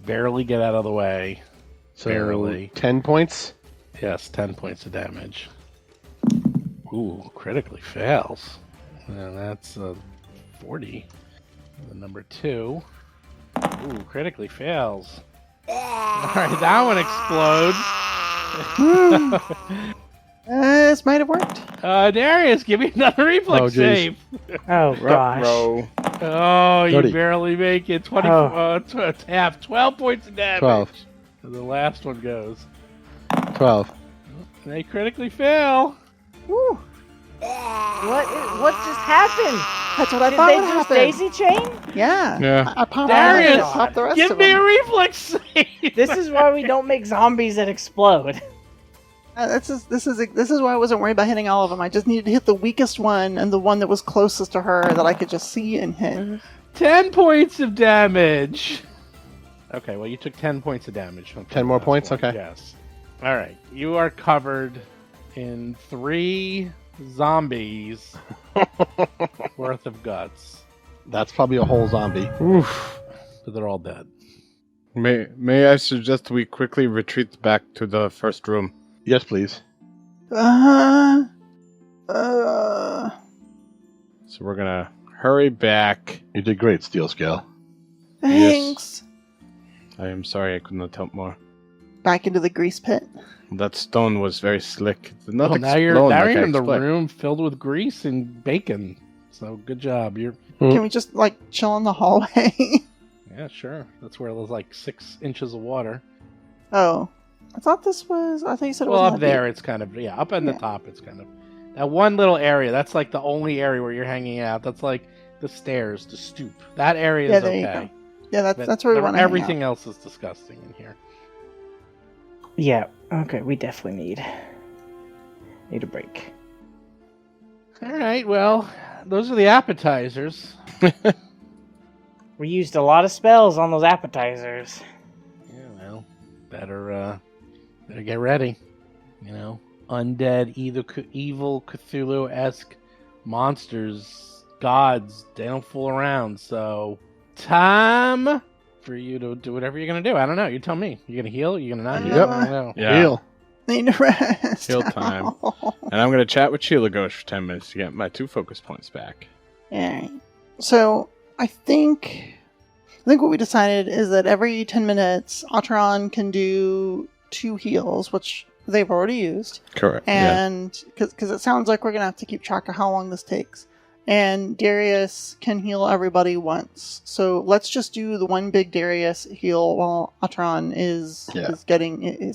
Barely get out of the way. So Barely. 10 points. Yes, 10 points of damage. Ooh, critically fails. And that's 40. And number 2. Ooh, critically fails. Alright, that one explodes. This might have worked. Darius, give me another reflex Oh, geez. save. Oh, gosh. Oh, you 30. barely make it. 24, it's half. 12 points of damage. 12. And the last one goes. 12. They critically fail. Whew. What just happened? That's what I Did thought they would just happen. daisy chain? Yeah. Yeah. I popped Darius, one, popped the rest Give of me a them. reflex save. This is why we don't make zombies that explode. This is why I wasn't worried about hitting all of them. I just needed to hit the weakest one and the one that was closest to her that I could just see and hit. 10 points of damage. Okay, well, you took 10 points of damage. 10 more points? Point. Okay. Yes. All right. You are covered in 3 zombies worth of guts. That's probably a whole zombie. Oof. But they're all dead. May I suggest we quickly retreat back to the first room? Yes, please. So we're gonna hurry back. You did great, Steel Scale. Thanks. I am sorry I could not help more. Back into the grease pit. That stone was very slick. It did not Well, now you're explode like I in the expect. room filled with grease and bacon. So good job. You're Can we just chill in the hallway? yeah, sure. That's where there's 6 inches of water. Oh, I thought you said it Well, was up there it's kind of up in the top. It's kind of that one little area. That's the only area where you're hanging out. That's the stairs, the stoop. That area Yeah, is there you okay. go. Yeah, that's where we want to hang out. Everything else is disgusting in here. Yeah, okay, we definitely need a break. All right. Well, those are the appetizers. We used a lot of spells on those appetizers. Yeah. Well, better get ready. Undead, evil Cthulhu-esque monsters, gods. They don't fool around. So, time for you to do whatever you're gonna do. I don't know. You tell me. You gonna heal? You gonna not heal? Yep. I don't know. Yeah. Heal. Need to rest. Heal time. And I'm gonna chat with Sheila Ghost for 10 minutes to get my 2 focus points back. Alright. So, I think what we decided is that every 10 minutes, Atron can do 2 heals, which they've already used. Correct. And because it sounds like we're going to have to keep track of how long this takes. And Darius can heal everybody once. So let's just do the one big Darius heal while Atron is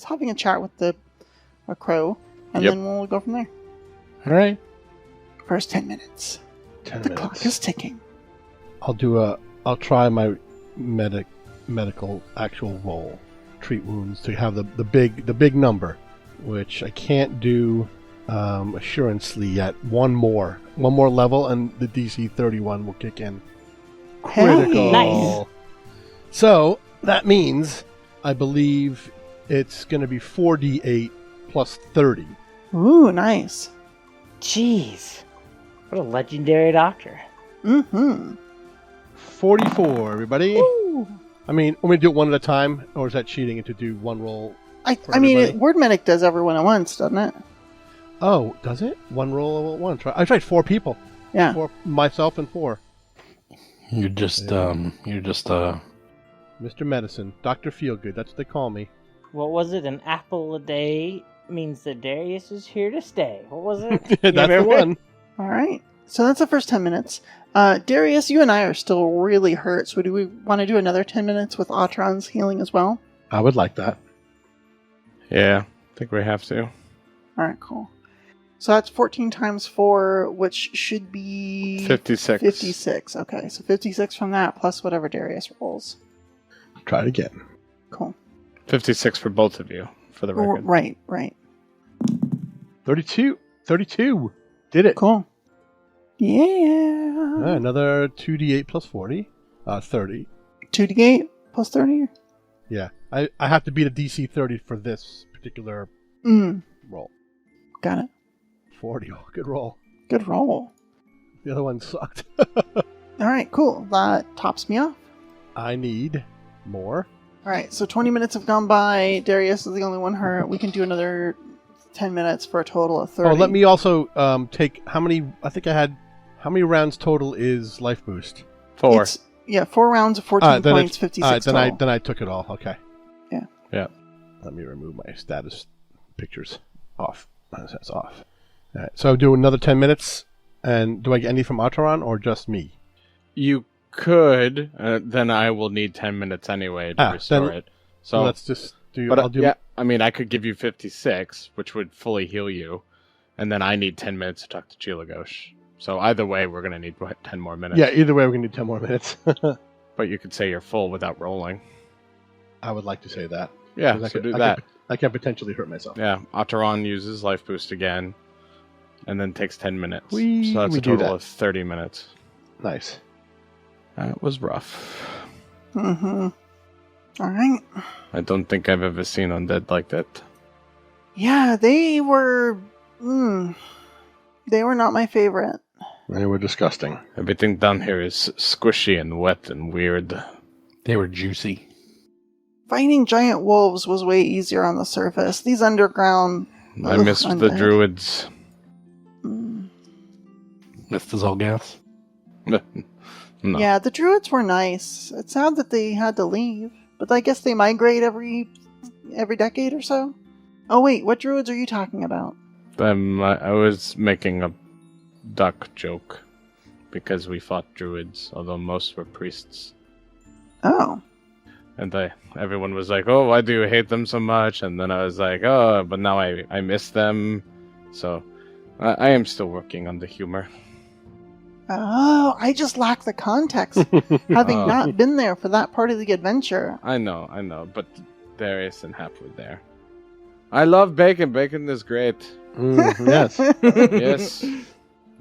having a chat with a crow. And Yep. then we'll go from there. All right. First 10 minutes. 10 The minutes. clock is ticking. I'll try my medical actual roll. Treat wounds to have the big number, which I can't do assurancy yet. One more level and the DC 31 will kick in. Critical. Nice. So that means I believe it's going to be 4d8 plus 30. Ooh, nice. Jeez. What a legendary doctor. Mm-hmm. 44, everybody. Ooh. I mean, want me to do it one at a time, or is that cheating to do one roll? I For mean, everybody? Word Medic does everyone at once, doesn't it? Oh, does it? One roll at one. I tried 4 people. Yeah. 4, myself and 4. You're just Mr. Medicine, Dr. Feelgood. That's what they call me. What was it? An apple a day means that Darius is here to stay. What was it? That's the one. All right. So that's the first 10 minutes. Darius, you and I are still really hurt, so do we want to do another 10 minutes with Atron's healing as well? I would like that. Yeah, I think we have to. All right, cool. So that's 14 times 4, which should be... 56. 56, okay. So 56 from that, plus whatever Darius rolls. Try it again. Cool. 56 for both of you, for the record. Right. 32. Did it. Cool. Yeah. Another 2d8 plus 40. 30. 2d8 plus 30? Yeah. I have to beat a DC 30 for this particular roll. Got it. 40. Oh, good roll. Good roll. The other one sucked. All right, cool. That tops me off. I need more. All right, so 20 minutes have gone by. Darius is the only one hurt. We can do another 10 minutes for a total of 30. Oh, let me also take how many... I think I had... How many rounds total is life boost? 4. 4 rounds of 14 points, 56 total. Then I took it all. Okay. Yeah. Yeah. Let me remove my status pictures. Off. That's off. All right, so do another 10 minutes. And do I get any from Ataran or just me? You could, then I will need 10 minutes anyway to restore it. So let's just do... But yeah, I mean, I could give you 56, which would fully heal you. And then I need 10 minutes to talk to Chilagosh. So either way, we're going to need 10 more minutes. Yeah, either way, we're going to need 10 more minutes. But you could say you're full without rolling. I would like to say that. Yeah, so do that. I can potentially hurt myself. Yeah, Ataran uses life boost again, and then takes 10 minutes. So that's we a do total that. of 30 minutes. Nice. That was rough. Mm-hmm. All right. I don't think I've ever seen undead like that. Yeah, they were... they were not my favorite. They were disgusting. Everything down here is squishy and wet and weird. They were juicy. Fighting giant wolves was way easier on the surface. These underground... I missed the undead. druids. Missed the Zolgaths. No. Yeah, the druids were nice. It's sad that they had to leave. But I guess they migrate every decade or so? Oh wait, what druids are you talking about? I was making a duck joke because we fought druids, although most were priests. Oh. And everyone was like, "Oh, why do you hate them so much?" And then I was like, "Oh, but now I miss them." So I am still working on the humor. Oh, I just lack the context, having not been there for that part of the adventure. I know, but Darius and Hap were there. I love bacon. Bacon is great. Yes. Yes.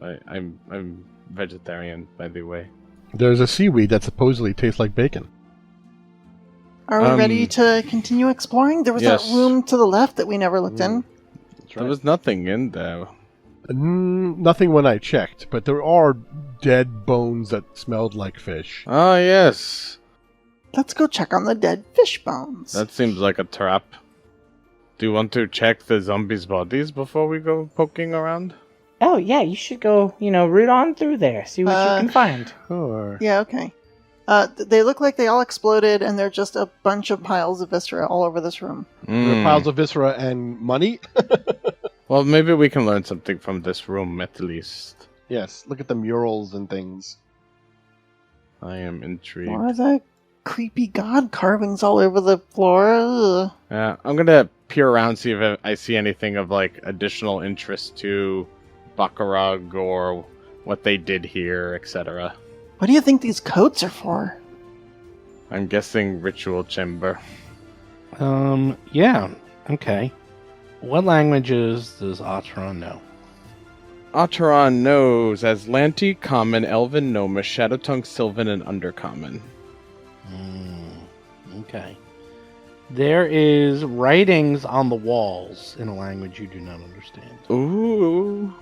I'm vegetarian, by the way. There's a seaweed that supposedly tastes like bacon. Are we ready to continue exploring? There was yes. that room to the left that we never looked in. That's There was nothing in there. Nothing when I checked, but there are dead bones that smelled like fish. Oh, yes. Let's go check on the dead fish bones. That seems like a trap. Do you want to check the zombies' bodies before we go poking around? Oh, yeah, you should go, root on through there, see what you can find. Sure. Yeah, okay. They look like they all exploded, and they're just a bunch of piles of viscera all over this room. There are piles of viscera and money. Well, maybe we can learn something from this room at least. Yes, look at the murals and things. I am intrigued. Or are the creepy god carvings all over the floor? Ugh. Yeah, I'm gonna peer around, see if I see anything of additional interest to Bakarag or what they did here, etc. What do you think these coats are for? I'm guessing ritual chamber. Yeah. Okay. What languages does Atron know? Ataran knows as Lanti, Common, Elven, Gnomish, Shadowtongue, Sylvan, and Undercommon. Okay. There is writings on the walls in a language you do not understand. Ooh.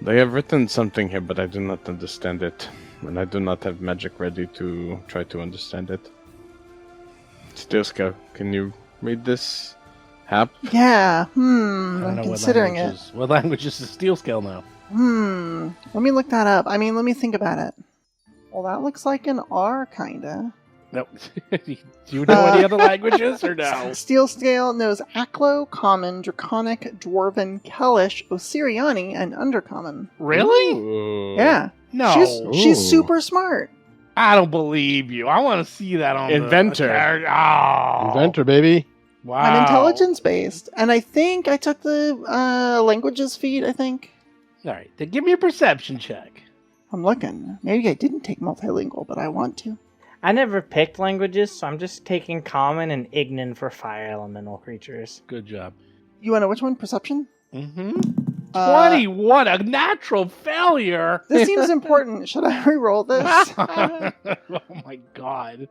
They have written something here, but I do not understand it. And I do not have magic ready to try to understand it. Stilska, can you read this? Hap? Yeah, I don't I'm know considering it. What language does Steel Scale know? Let me look that up. Let me think about it. Well, that looks like an R, kinda. Nope. Do you know any other languages or no? Steel Scale knows Aklo, Common, Draconic, Dwarven, Kellish, Osiriani, and Undercommon. Really? Ooh. Yeah. No. She's Ooh. super smart. I don't believe you. I want to see that on Inventor. Oh. Inventor, baby. Wow. I'm intelligence based, and I think I took the languages feed. I think All right. Then give me a perception check. I'm looking. Maybe I didn't take multilingual, but I want to. I never picked languages, so I'm just taking Common and Ignan for fire elemental creatures. Good job. You want to know which one? Perception. Mm-hmm. Uh, 20. What a natural failure. This seems important. Should I re-roll this? Oh my god.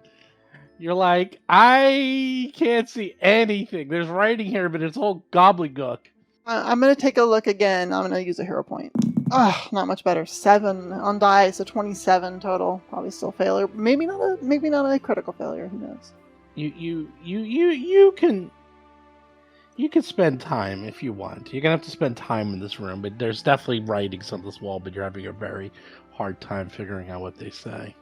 You're like, I can't see anything. There's writing here, but it's all gobbledygook. I'm gonna take a look again. I'm gonna use a hero point. Ugh, not much better. 7 on die, so 27 total. Probably still failure. Maybe not a critical failure. Who knows? You can spend time if you want. You're gonna have to spend time in this room, but there's definitely writings on this wall, but you're having a very hard time figuring out what they say.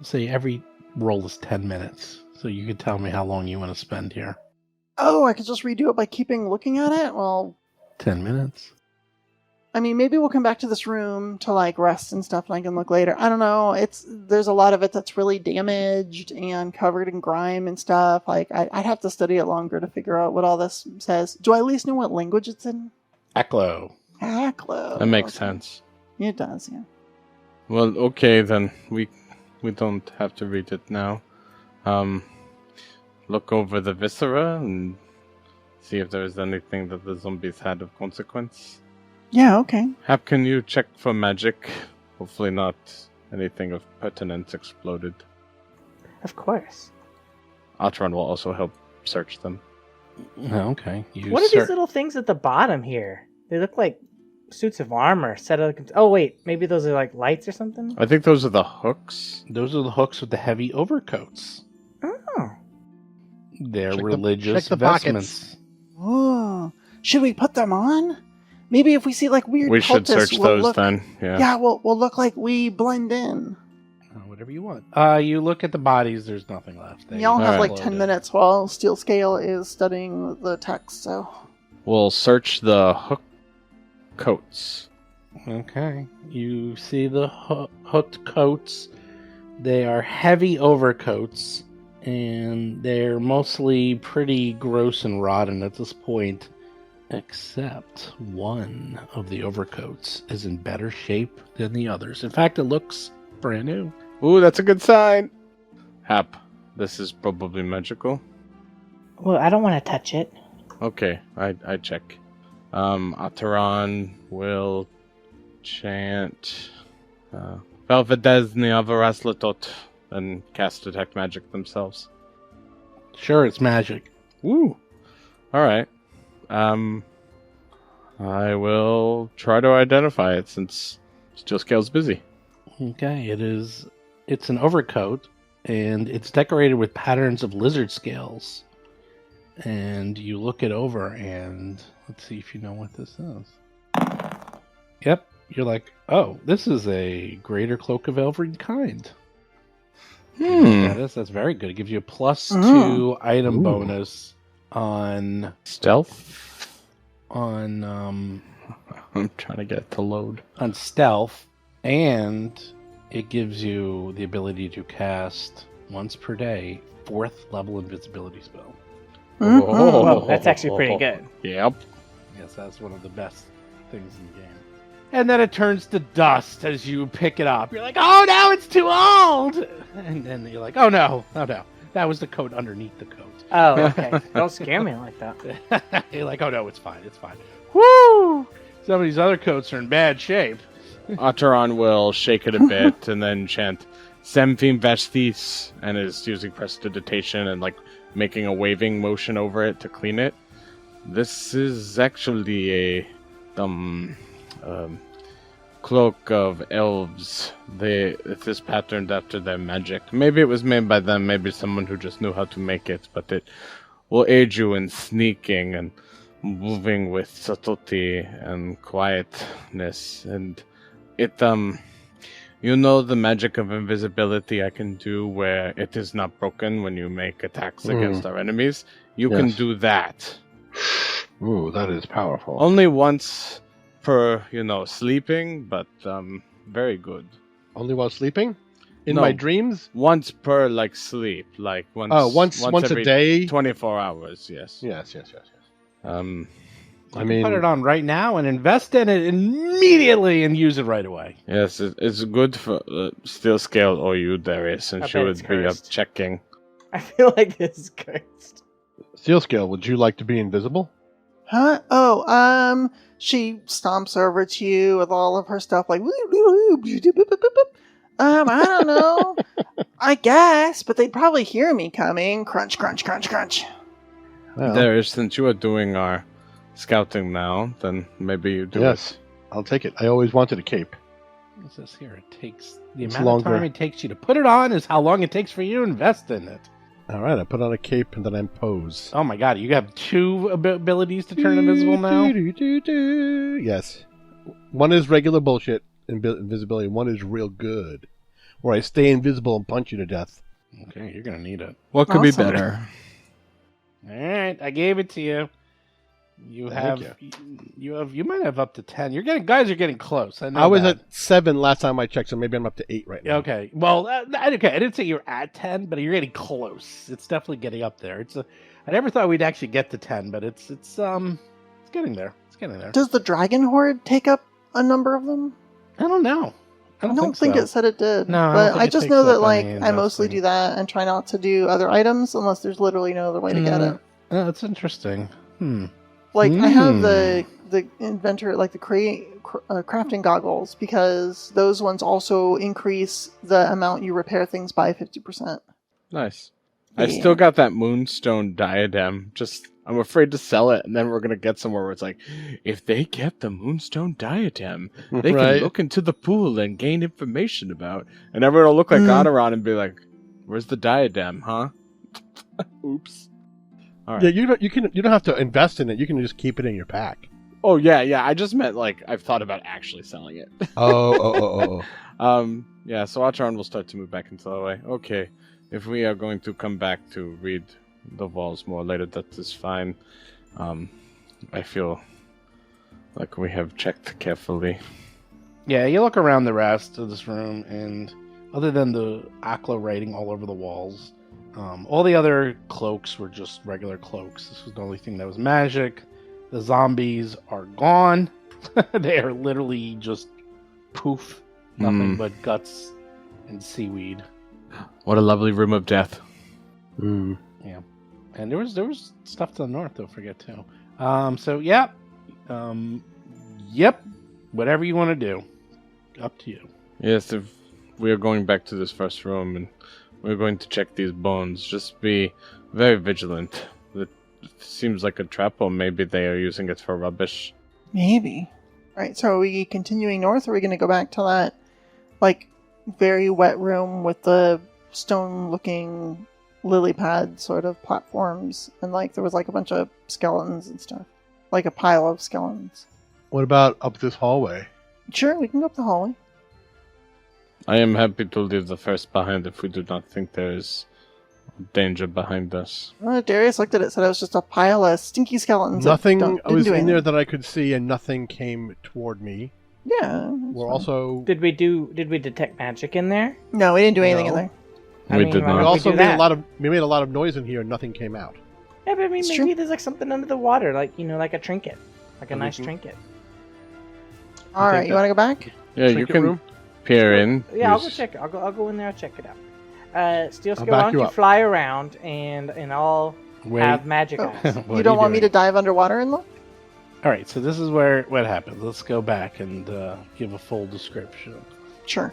Say every roll is 10 minutes, so you can tell me how long you want to spend here. Oh, I could just redo it by keeping looking at it? Well, 10 minutes. I mean, maybe we'll come back to this room to like rest and stuff, and I can look later. I don't know. There's a lot of it that's really damaged and covered in grime and stuff. Like I'd have to study it longer to figure out what all this says. Do I at least know what language it's in? Aklo. Aklo. That makes Okay. sense. It does, yeah. Well, okay then. We don't have to read it now. Look over the viscera and see if there is anything that the zombies had of consequence. Yeah, okay. Hap, can you check for magic? Hopefully not anything of pertinence exploded. Of course. Atron will also help search them. Okay. What are these little things at the bottom here? They look like suits of armor set up. Oh wait, maybe those are like lights or something. I think those are the hooks. Those are the hooks with the heavy overcoats. Oh, They're Check the- religious check the pockets. vestments. Oh, should we put them on? Maybe if we see like weird We should cultists, search we'll those look, then. Yeah. Yeah, we'll look like we blend in. Whatever you want. You look at the bodies, there's nothing left. They Y'all have Alright. like 10 minutes while Steel Scale is studying the text, so. We'll search the hook coats. Okay. You see the hooked coats. They are heavy overcoats, and they're mostly pretty gross and rotten at this point, except one of the overcoats is in better shape than the others. In fact, it looks brand new. Ooh, that's a good sign. Hap, this is probably magical. well, I don't want to touch it. Okay, I check. Ataran will chant Velvedez Niavaras and cast Detect Magic themselves. Sure, it's magic. Woo! Alright. I will try to identify it since Steel Scale's busy. Okay, it's an overcoat, and it's decorated with patterns of lizard scales. And you look it over, and let's see if you know what this is. Yep, you're like, oh, this is a greater cloak of every kind. You know what that is? That's very good. It gives you a +2 item Ooh. bonus on Stealth? on I'm trying to get it to load. stealth, and it gives you the ability to cast once per day 4th level invisibility spell. Mhm. Whoa, that's actually pretty good. Yep. Yes, that's one of the best things in the game. And then it turns to dust as you pick it up. You're like, oh no, it's too old! And then you're like, oh no, that was the coat underneath the coat. Oh, okay. Don't scare me like that. You're like, oh no, it's fine. Woo! Some of these other coats are in bad shape. Ataran will shake it a bit and then chant Semphim Vestis and is using prestidigitation and like making a waving motion over it to clean it. This is actually a cloak of elves. It is patterned after their magic. Maybe it was made by them, maybe someone who just knew how to make it, but it will aid you in sneaking and moving with subtlety and quietness. And it You know the magic of invisibility I can do where it is not broken when you make attacks against our enemies? You can Yes. do that. Ooh, that is powerful. Only once per, sleeping, but very good. Only while sleeping? In No. my dreams? Once per, sleep. Like, once Once a every day? 24 hours, yes. Yes. I mean, put it on right now and invest in it immediately and use it right away. Yes, it's good for Steel Scale or you, Darius, and I she bet would it's be up cursed. checking. I feel like this is cursed. Steel Scale, would you like to be invisible? Huh? Oh, she stomps over to you with all of her stuff like, I don't know. I guess, but they'd probably hear me coming. Crunch, crunch, crunch, crunch. Well, Darius, since you are doing our scouting now, then maybe you do yes. I'll take it. I always wanted a cape. It says here it takes the It's amount of time longer. it takes you to put it on is how long it takes for you to invest in it. All right, I put on a cape and then I pose. Oh my god, you have two abilities to turn invisible now? Yes. One is regular bullshit, invisibility, and one is real good, where I stay invisible and punch you to death. Okay, you're gonna need it. What could be Awesome. better? Alright, I gave it to you. You Thank have you might have up to 10. Guys are getting close. I know I was that. at 7 last time I checked, so maybe I'm up to 8 right now. Okay. Well, okay. I didn't say you're at 10, but you're getting close. It's definitely getting up there. I never thought we'd actually get to 10, but it's getting there. It's getting there. Does the dragon horde take up a number of them? I don't know. I don't think so. it said it did. No, I don't but think I it just takes know that up like any I mostly investing. do that and try not to do other items unless there's literally no other way to get it. Oh, that's interesting. Like I have the inventor like the crafting goggles because those ones also increase the amount you repair things by 50%. Nice. I Yeah. still got that moonstone diadem. I'm afraid to sell it, and then we're gonna get somewhere where it's like, if they get the moonstone diadem, they Right. can look into the pool and gain information about. And everyone will look like Otteron and be like, "Where's the diadem, huh?" Oops. All right. Yeah, you don't have to invest in it. You can just keep it in your pack. Oh yeah. I just meant like I've thought about actually selling it. Oh. Yeah. So Otteron will start to move back into the way. Okay. If we are going to come back to read the walls more later, that is fine. I feel like we have checked carefully. Yeah, you look around the rest of this room, and other than the Akla writing all over the walls, all the other cloaks were just regular cloaks. This was the only thing that was magic. The zombies are gone. They are literally just poof. Nothing but guts and seaweed. What a lovely room of death. Mm. Yeah. And there was stuff to the north, don't forget, too. So, yeah. Yep. Whatever you want to do. Up to you. Yes, if we are going back to this first room and we're going to check these bones, just be very vigilant. It seems like a trap, or maybe they are using it for rubbish. Maybe. Right, so are we continuing north or are we going to go back to that like very wet room with the stone looking lily pad sort of platforms and like there was like a bunch of skeletons and stuff. Like a pile of skeletons. What about up this hallway? Sure, we can go up the hallway. I am happy to leave the first behind if we do not think there is danger behind us. Darius looked at it, said it was just a pile of stinky skeletons. Nothing. That I didn't was do in there anything. that I could see, and nothing came toward me. Yeah. We're also. Did we detect magic in there? No, we didn't do anything in No. there. We did why not. We don't also do made that? we made a lot of noise in here, and nothing came out. Yeah, but I mean, It's maybe true. there's like something under the water, like like a trinket, like a nice Mhm. trinket. All right, you want to go back? Yeah, you Trinket can room? peer in. Yeah, I'll go use- check it. I'll go in there. I'll check it out. Steel I'll Scale, back why you don't you up. fly around and I'll Wait. have magic Oh. eyes. What You are don't want me to doing? dive underwater and look? All right, so this is what happens. Let's go back and give a full description. Sure.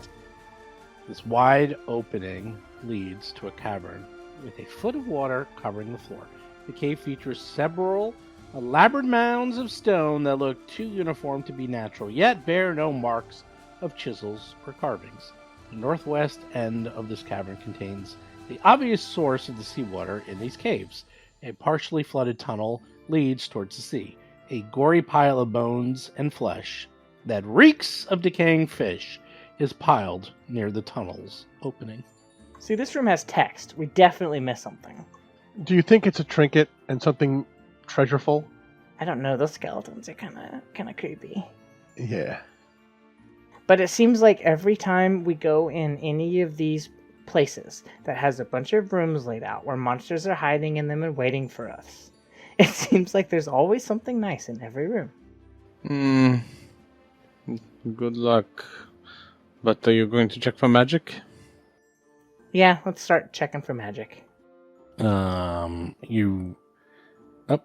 This wide opening leads to a cavern with a foot of water covering the floor. The cave features several elaborate mounds of stone that look too uniform to be natural, yet bear no marks of chisels or carvings. The northwest end of this cavern contains the obvious source of the seawater in these caves. A partially flooded tunnel leads towards the sea. A gory pile of bones and flesh that reeks of decaying fish is piled near the tunnel's opening. See, this room has text. We definitely missed something. Do you think it's a trinket and something treasureful? I don't know. Those skeletons are kind of creepy. Yeah. But it seems like every time we go in any of these places that has a bunch of rooms laid out where monsters are hiding in them and waiting for us, it seems like there's always something nice in every room. Good luck. But are you going to check for magic? Yeah, let's start checking for magic.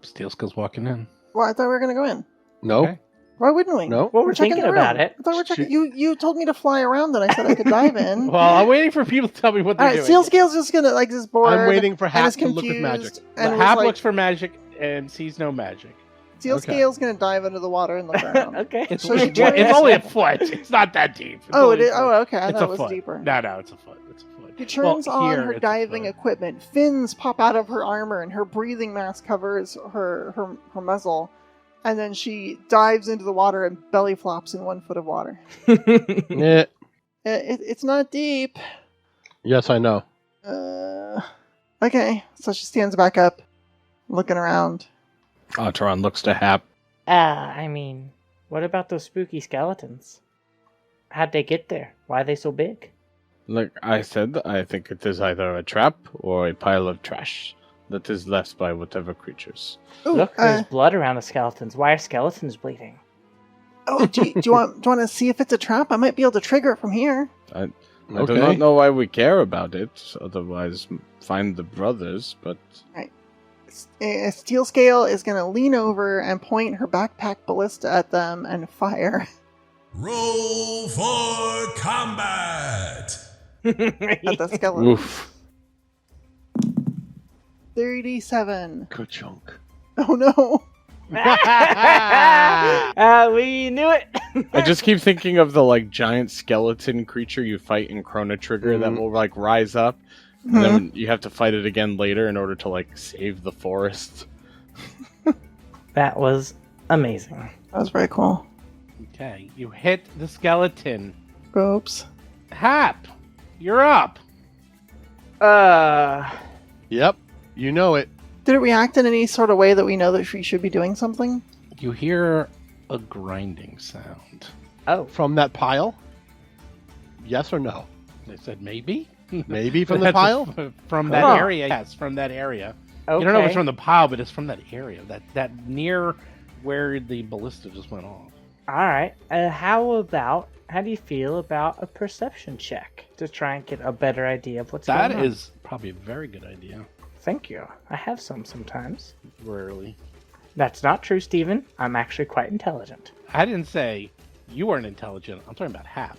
Steel Skill's walking in. Well, I thought we were going to go in. No. Okay. Why wouldn't we? No. Well, we're checking thinking the room. about it. I thought we were checking. You told me to fly around, and I said I could dive in. Well, I'm waiting for people to tell me what All they're right, doing. Steel Scale's just gonna just bored. I'm waiting for and Hap is to look at confused, magic. And was Hap like, looks for magic and sees no magic. Steel Okay. Scale's gonna dive into the water and look around. Okay. It's, So she it's only a foot. It's not that deep. It's Oh, only it a is. foot. Oh, okay. I It's thought a it was foot. deeper. No, it's a foot. It's a foot. She turns Well, on here her it's a diving foot. equipment. Fins pop out of her armor, and her breathing mask covers her muzzle. And then she dives into the water and belly flops in 1 foot of water. Yeah. It's not deep. Yes, I know. Okay, so she stands back up, looking around. Otteron looks to Hap. I mean, what about those spooky skeletons? How'd they get there? Why are they so big? Like I said, I think it is either a trap or a pile of trash that is left by whatever creatures. Ooh, Look, there's blood around the skeletons. Why are skeletons bleeding? do you want to see if it's a trap? I might be able to trigger it from here. I do Okay. not know why we care about it. Otherwise, find the brothers. But Steel Scale is going to lean over and point her backpack ballista at them and fire Roll for combat! at the skeleton. oof. 37. Good chunk. Oh no. We knew it. I just keep thinking of the giant skeleton creature you fight in Chrono Trigger that will rise up, and then you have to fight it again later in order to save the forest. That was amazing. That was very cool. Okay, you hit the skeleton. Oops. Hap, you're up. Yep. You know it. Did it react in any sort of way that we know that we should be doing something? You hear a grinding sound. Oh, From that pile? Yes or no? They said maybe? Maybe from the That's pile? from that Huh. area, yes, from that area. okay. You don't know if it's from the pile, but it's from that area, that near where the ballista just went off. All right. How do you feel about a perception check to try and get a better idea of what's That going on? is probably a very good idea. Thank you. I have some sometimes. Rarely. That's not true, Stephen. I'm actually quite intelligent. I didn't say you weren't intelligent. I'm talking about Hap.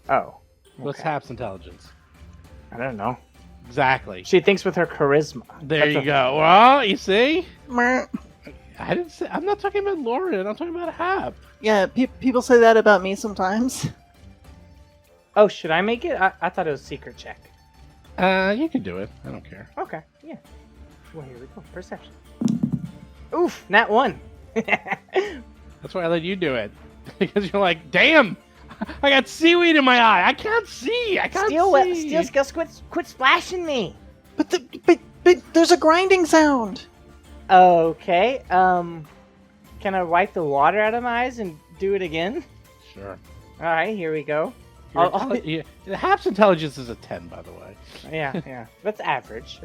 Oh. What's okay. Hap's intelligence? I don't know. Exactly. She thinks with her charisma. There That's you a- go. Well, you see? Meh. I didn't say. I'm not talking about Lauren. I'm talking about Hap. Yeah, people say that about me sometimes. Oh, should I make it? I thought it was a secret check. You can do it. I don't care. Okay, yeah. Well, here we go. Perception. Oof, nat 1. That's why I let you do it. Because you're like, damn, I got seaweed in my eye. I can't see. I can't see. Steel Skills, quit splashing me. But there's a grinding sound. Okay, can I wipe the water out of my eyes and do it again? Sure. Alright, here we go. Yeah, Hap's intelligence is a 10, by the way. Yeah. That's average.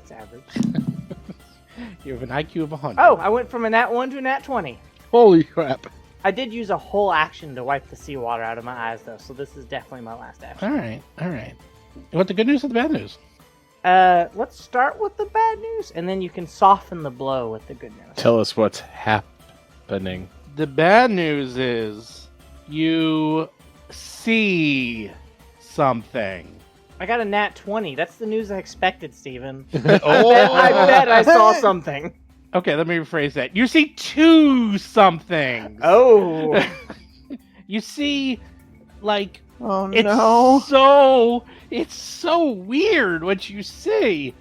You have an IQ of 100. Oh, I went from a nat 1 to a nat 20. Holy crap. I did use a whole action to wipe the seawater out of my eyes, though, so this is definitely my last action. All right. You want the good news or the bad news? Let's start with the bad news, and then you can soften the blow with the good news. Tell us what's happening. The bad news is you see something. I got a nat 20. That's the news I expected, Steven. Oh. I bet I saw something. Okay, let me rephrase that. You see two somethings. Oh. You see, like, Oh it's no. it's so weird what you see.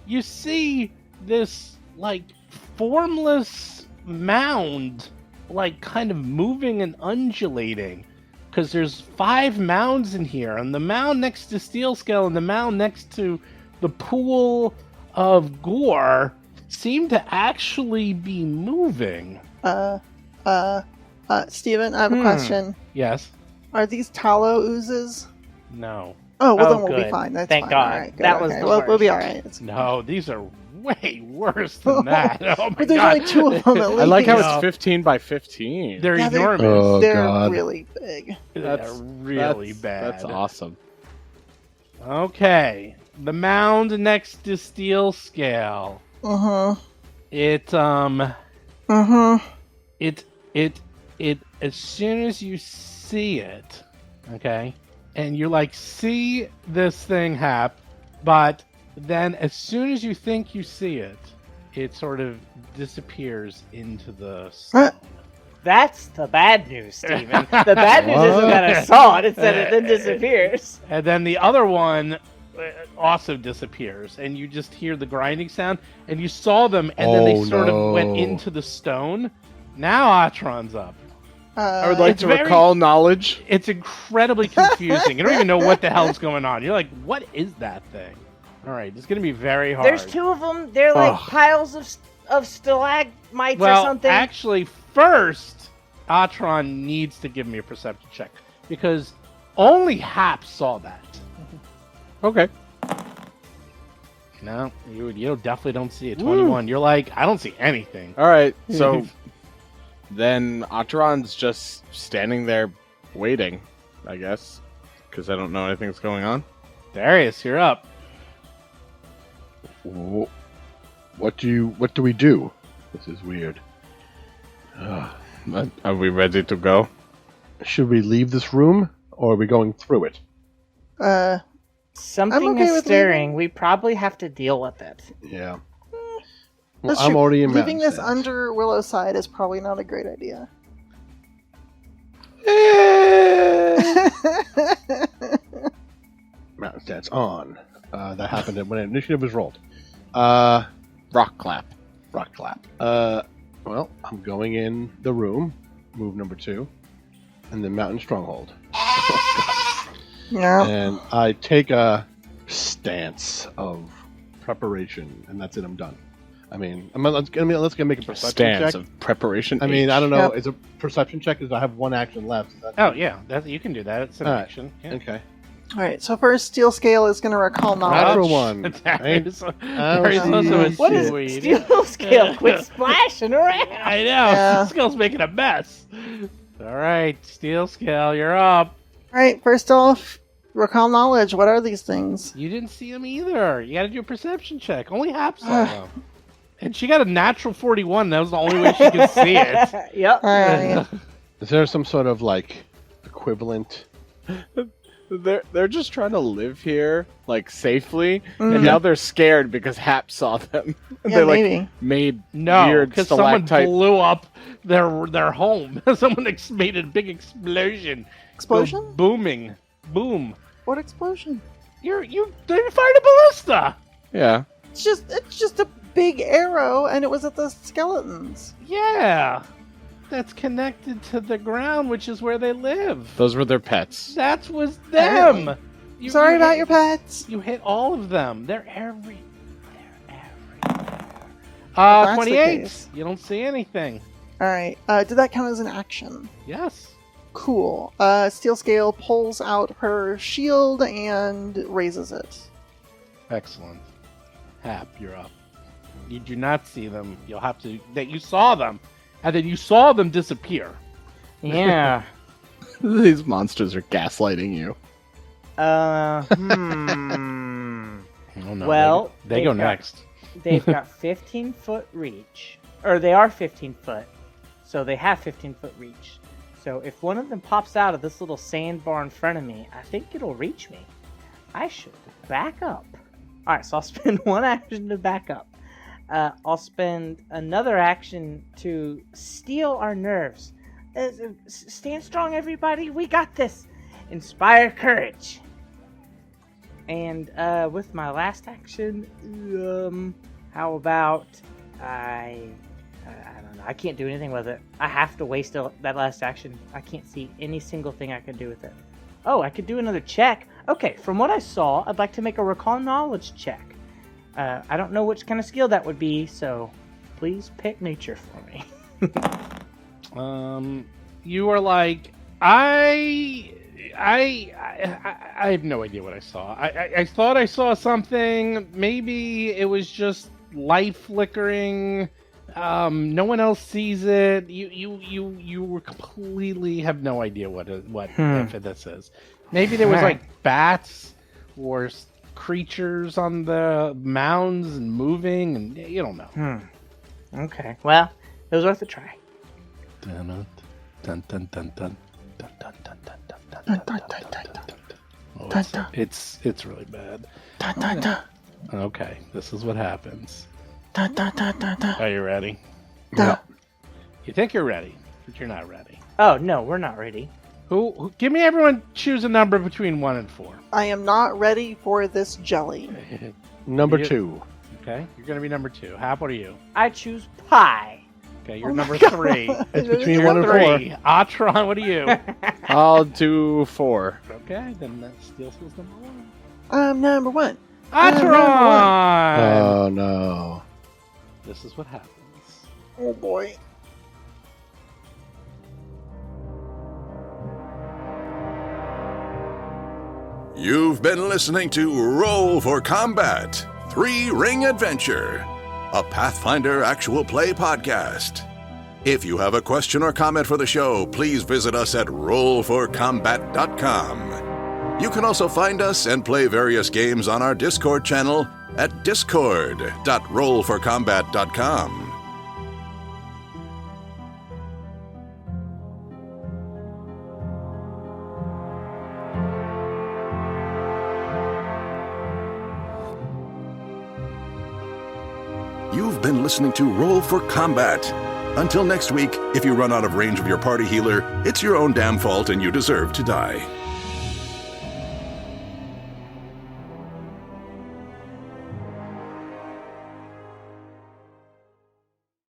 You see this, like, formless mound, like, kind of moving and undulating. because there's 5 mounds in here, and the mound next to Steel Scale and the mound next to the pool of gore seem to actually be moving. Steven, I have a question. Yes. Are these tallow oozes? No. Oh, well, Oh, then we'll be good. fine. That's Thank fine. God. All right, good. That was okay. the We'll be worst. all right. It's No, these are way worse than that. Oh my But there's god. only 2 of them at least. I like how No. it's 15 by 15. They're Yeah, they're- enormous. Oh, They're God. really big. They're really bad. That's awesome. Okay. The mound next to Steel Scale. Uh-huh. It Uh-huh. it as soon as you see it, okay, and you like see this thing happen, but then as soon as you think you see it, it sort of disappears into the stone. That's the bad news, Steven. The bad news isn't that I saw it, it's that it then disappears. And then the other one also disappears, and you just hear the grinding sound, and you saw them, and then they Oh, sort of went no. into the stone. Now Atron's up. I would like it's to very- recall knowledge. It's incredibly confusing. You don't even know what the hell's going on. You're like, what is that thing? All right, it's going to be very hard. There's 2 of them. They're like Ugh. piles of stalagmites or well, something. actually, first, Atron needs to give me a perception check, because only Hap saw that. Okay. No, you definitely don't see it. 21. You're like, I don't see anything. All right. So then Atron's just standing there waiting, I guess, because I don't know anything's going on. Darius, you're up. What do we do? This is weird. Are we ready to go? Should we leave this room, or are we going through it? Something I'm okay is with stirring. leaving. We probably have to deal with it. Yeah. Well, That's I'm true. already in Leaving mountain this stance. under Willow's side is probably not a great idea. Mountain stance on. That happened when initiative was rolled. Rock clap. Rock clap. Well, I'm going in the room, move number 2, and then mountain stronghold. Yeah. And I take a stance of preparation, and that's it. I'm done. I mean, let's make a perception Stance check. of preparation. I mean, H. I don't know. Yep. It's a perception check because I have 1 action left. Is that- Oh, yeah, you can do that. It's an All right. action. Yeah. Okay. All right. So first, Steel Scale is going to recall knowledge. Natural 1. Darius, don't Darius see also a What is seaweed. Steel Scale? Quit splashing around. I know. Yeah. Skill's making a mess. All right, Steel Scale, you're up. All right. First off, recall knowledge. What are these things? You didn't see them either. You got to do a perception check. Only Hap saw them. And she got a natural 41. That was the only way she could see it. Yep. All right. Is there some sort of like equivalent? They're just trying to live here, like, safely, Mhm. and now they're scared because Hap saw them. Yeah, They, like, maybe. made No, weird because someone stalactite. blew up their home. Someone made a big explosion. Explosion? Go booming. Boom. What explosion? They fired a ballista. Yeah. It's just a big arrow, and it was at the skeletons. Yeah. That's connected to the ground, which is where they live. Those were their pets. That was them. Apparently. Sorry about your pets. You hit all of them. They're everywhere. That's the 28. case. You don't see anything. All right. Did that count as an action? Yes. Cool. Steel Scale pulls out her shield and raises it. Excellent. Hap, you're up. You do not see them. You'll have to. That you saw them, and then you saw them disappear. Yeah. These monsters are gaslighting you. Oh no. Well, they go they've got- next. They've got 15-foot reach. Or they are 15 foot. So they have 15-foot reach. So if one of them pops out of this little sandbar in front of me, I think it'll reach me. I should back up. Alright, so I'll spend 1 action to back up. I'll spend another action to steal our nerves. Stand strong, everybody. We got this. Inspire courage. And with my last action, how about I I don't know. I can't do anything with it. I have to waste that last action. I can't see any single thing I could do with it. Oh, I could do another check. Okay, from what I saw, I'd like to make a recall knowledge check. I don't know which kind of skill that would be, so please pick nature for me. You are like, I have no idea what I saw. I thought I saw something. Maybe it was just light flickering. No one else sees it. You completely have no idea what this is. Maybe there was like bats or creatures on the mounds and moving, and you don't know. Okay, well, it was worth a try. Dun, dun, dun, dun, dun, dun, dun, dun, dun, dun, dun, dun, dun. It's really bad. Okay, this is what happens. Are you ready? No. You think you're ready, but you're not ready. Oh, no, we're not ready. Who? Give me everyone. Choose a number between 1 and 4. I am not ready for this jelly. Number 2. Okay, you're gonna be number 2. Hap, what are you? I choose pie. Okay, you're number 3. It's between You're 1 and 4. 3. Atron, what are you? I'll do 4. Okay, then that still feels number 1. I'm number 1. Atron! Oh no. This is what happens. Oh boy. You've been listening to Roll for Combat 3-Ring Adventure, a Pathfinder actual play podcast. If you have a question or comment for the show, please visit us at rollforcombat.com. You can also find us and play various games on our Discord channel at discord.rollforcombat.com. You've been listening to Roll for Combat. Until next week, if you run out of range of your party healer, it's your own damn fault and you deserve to die.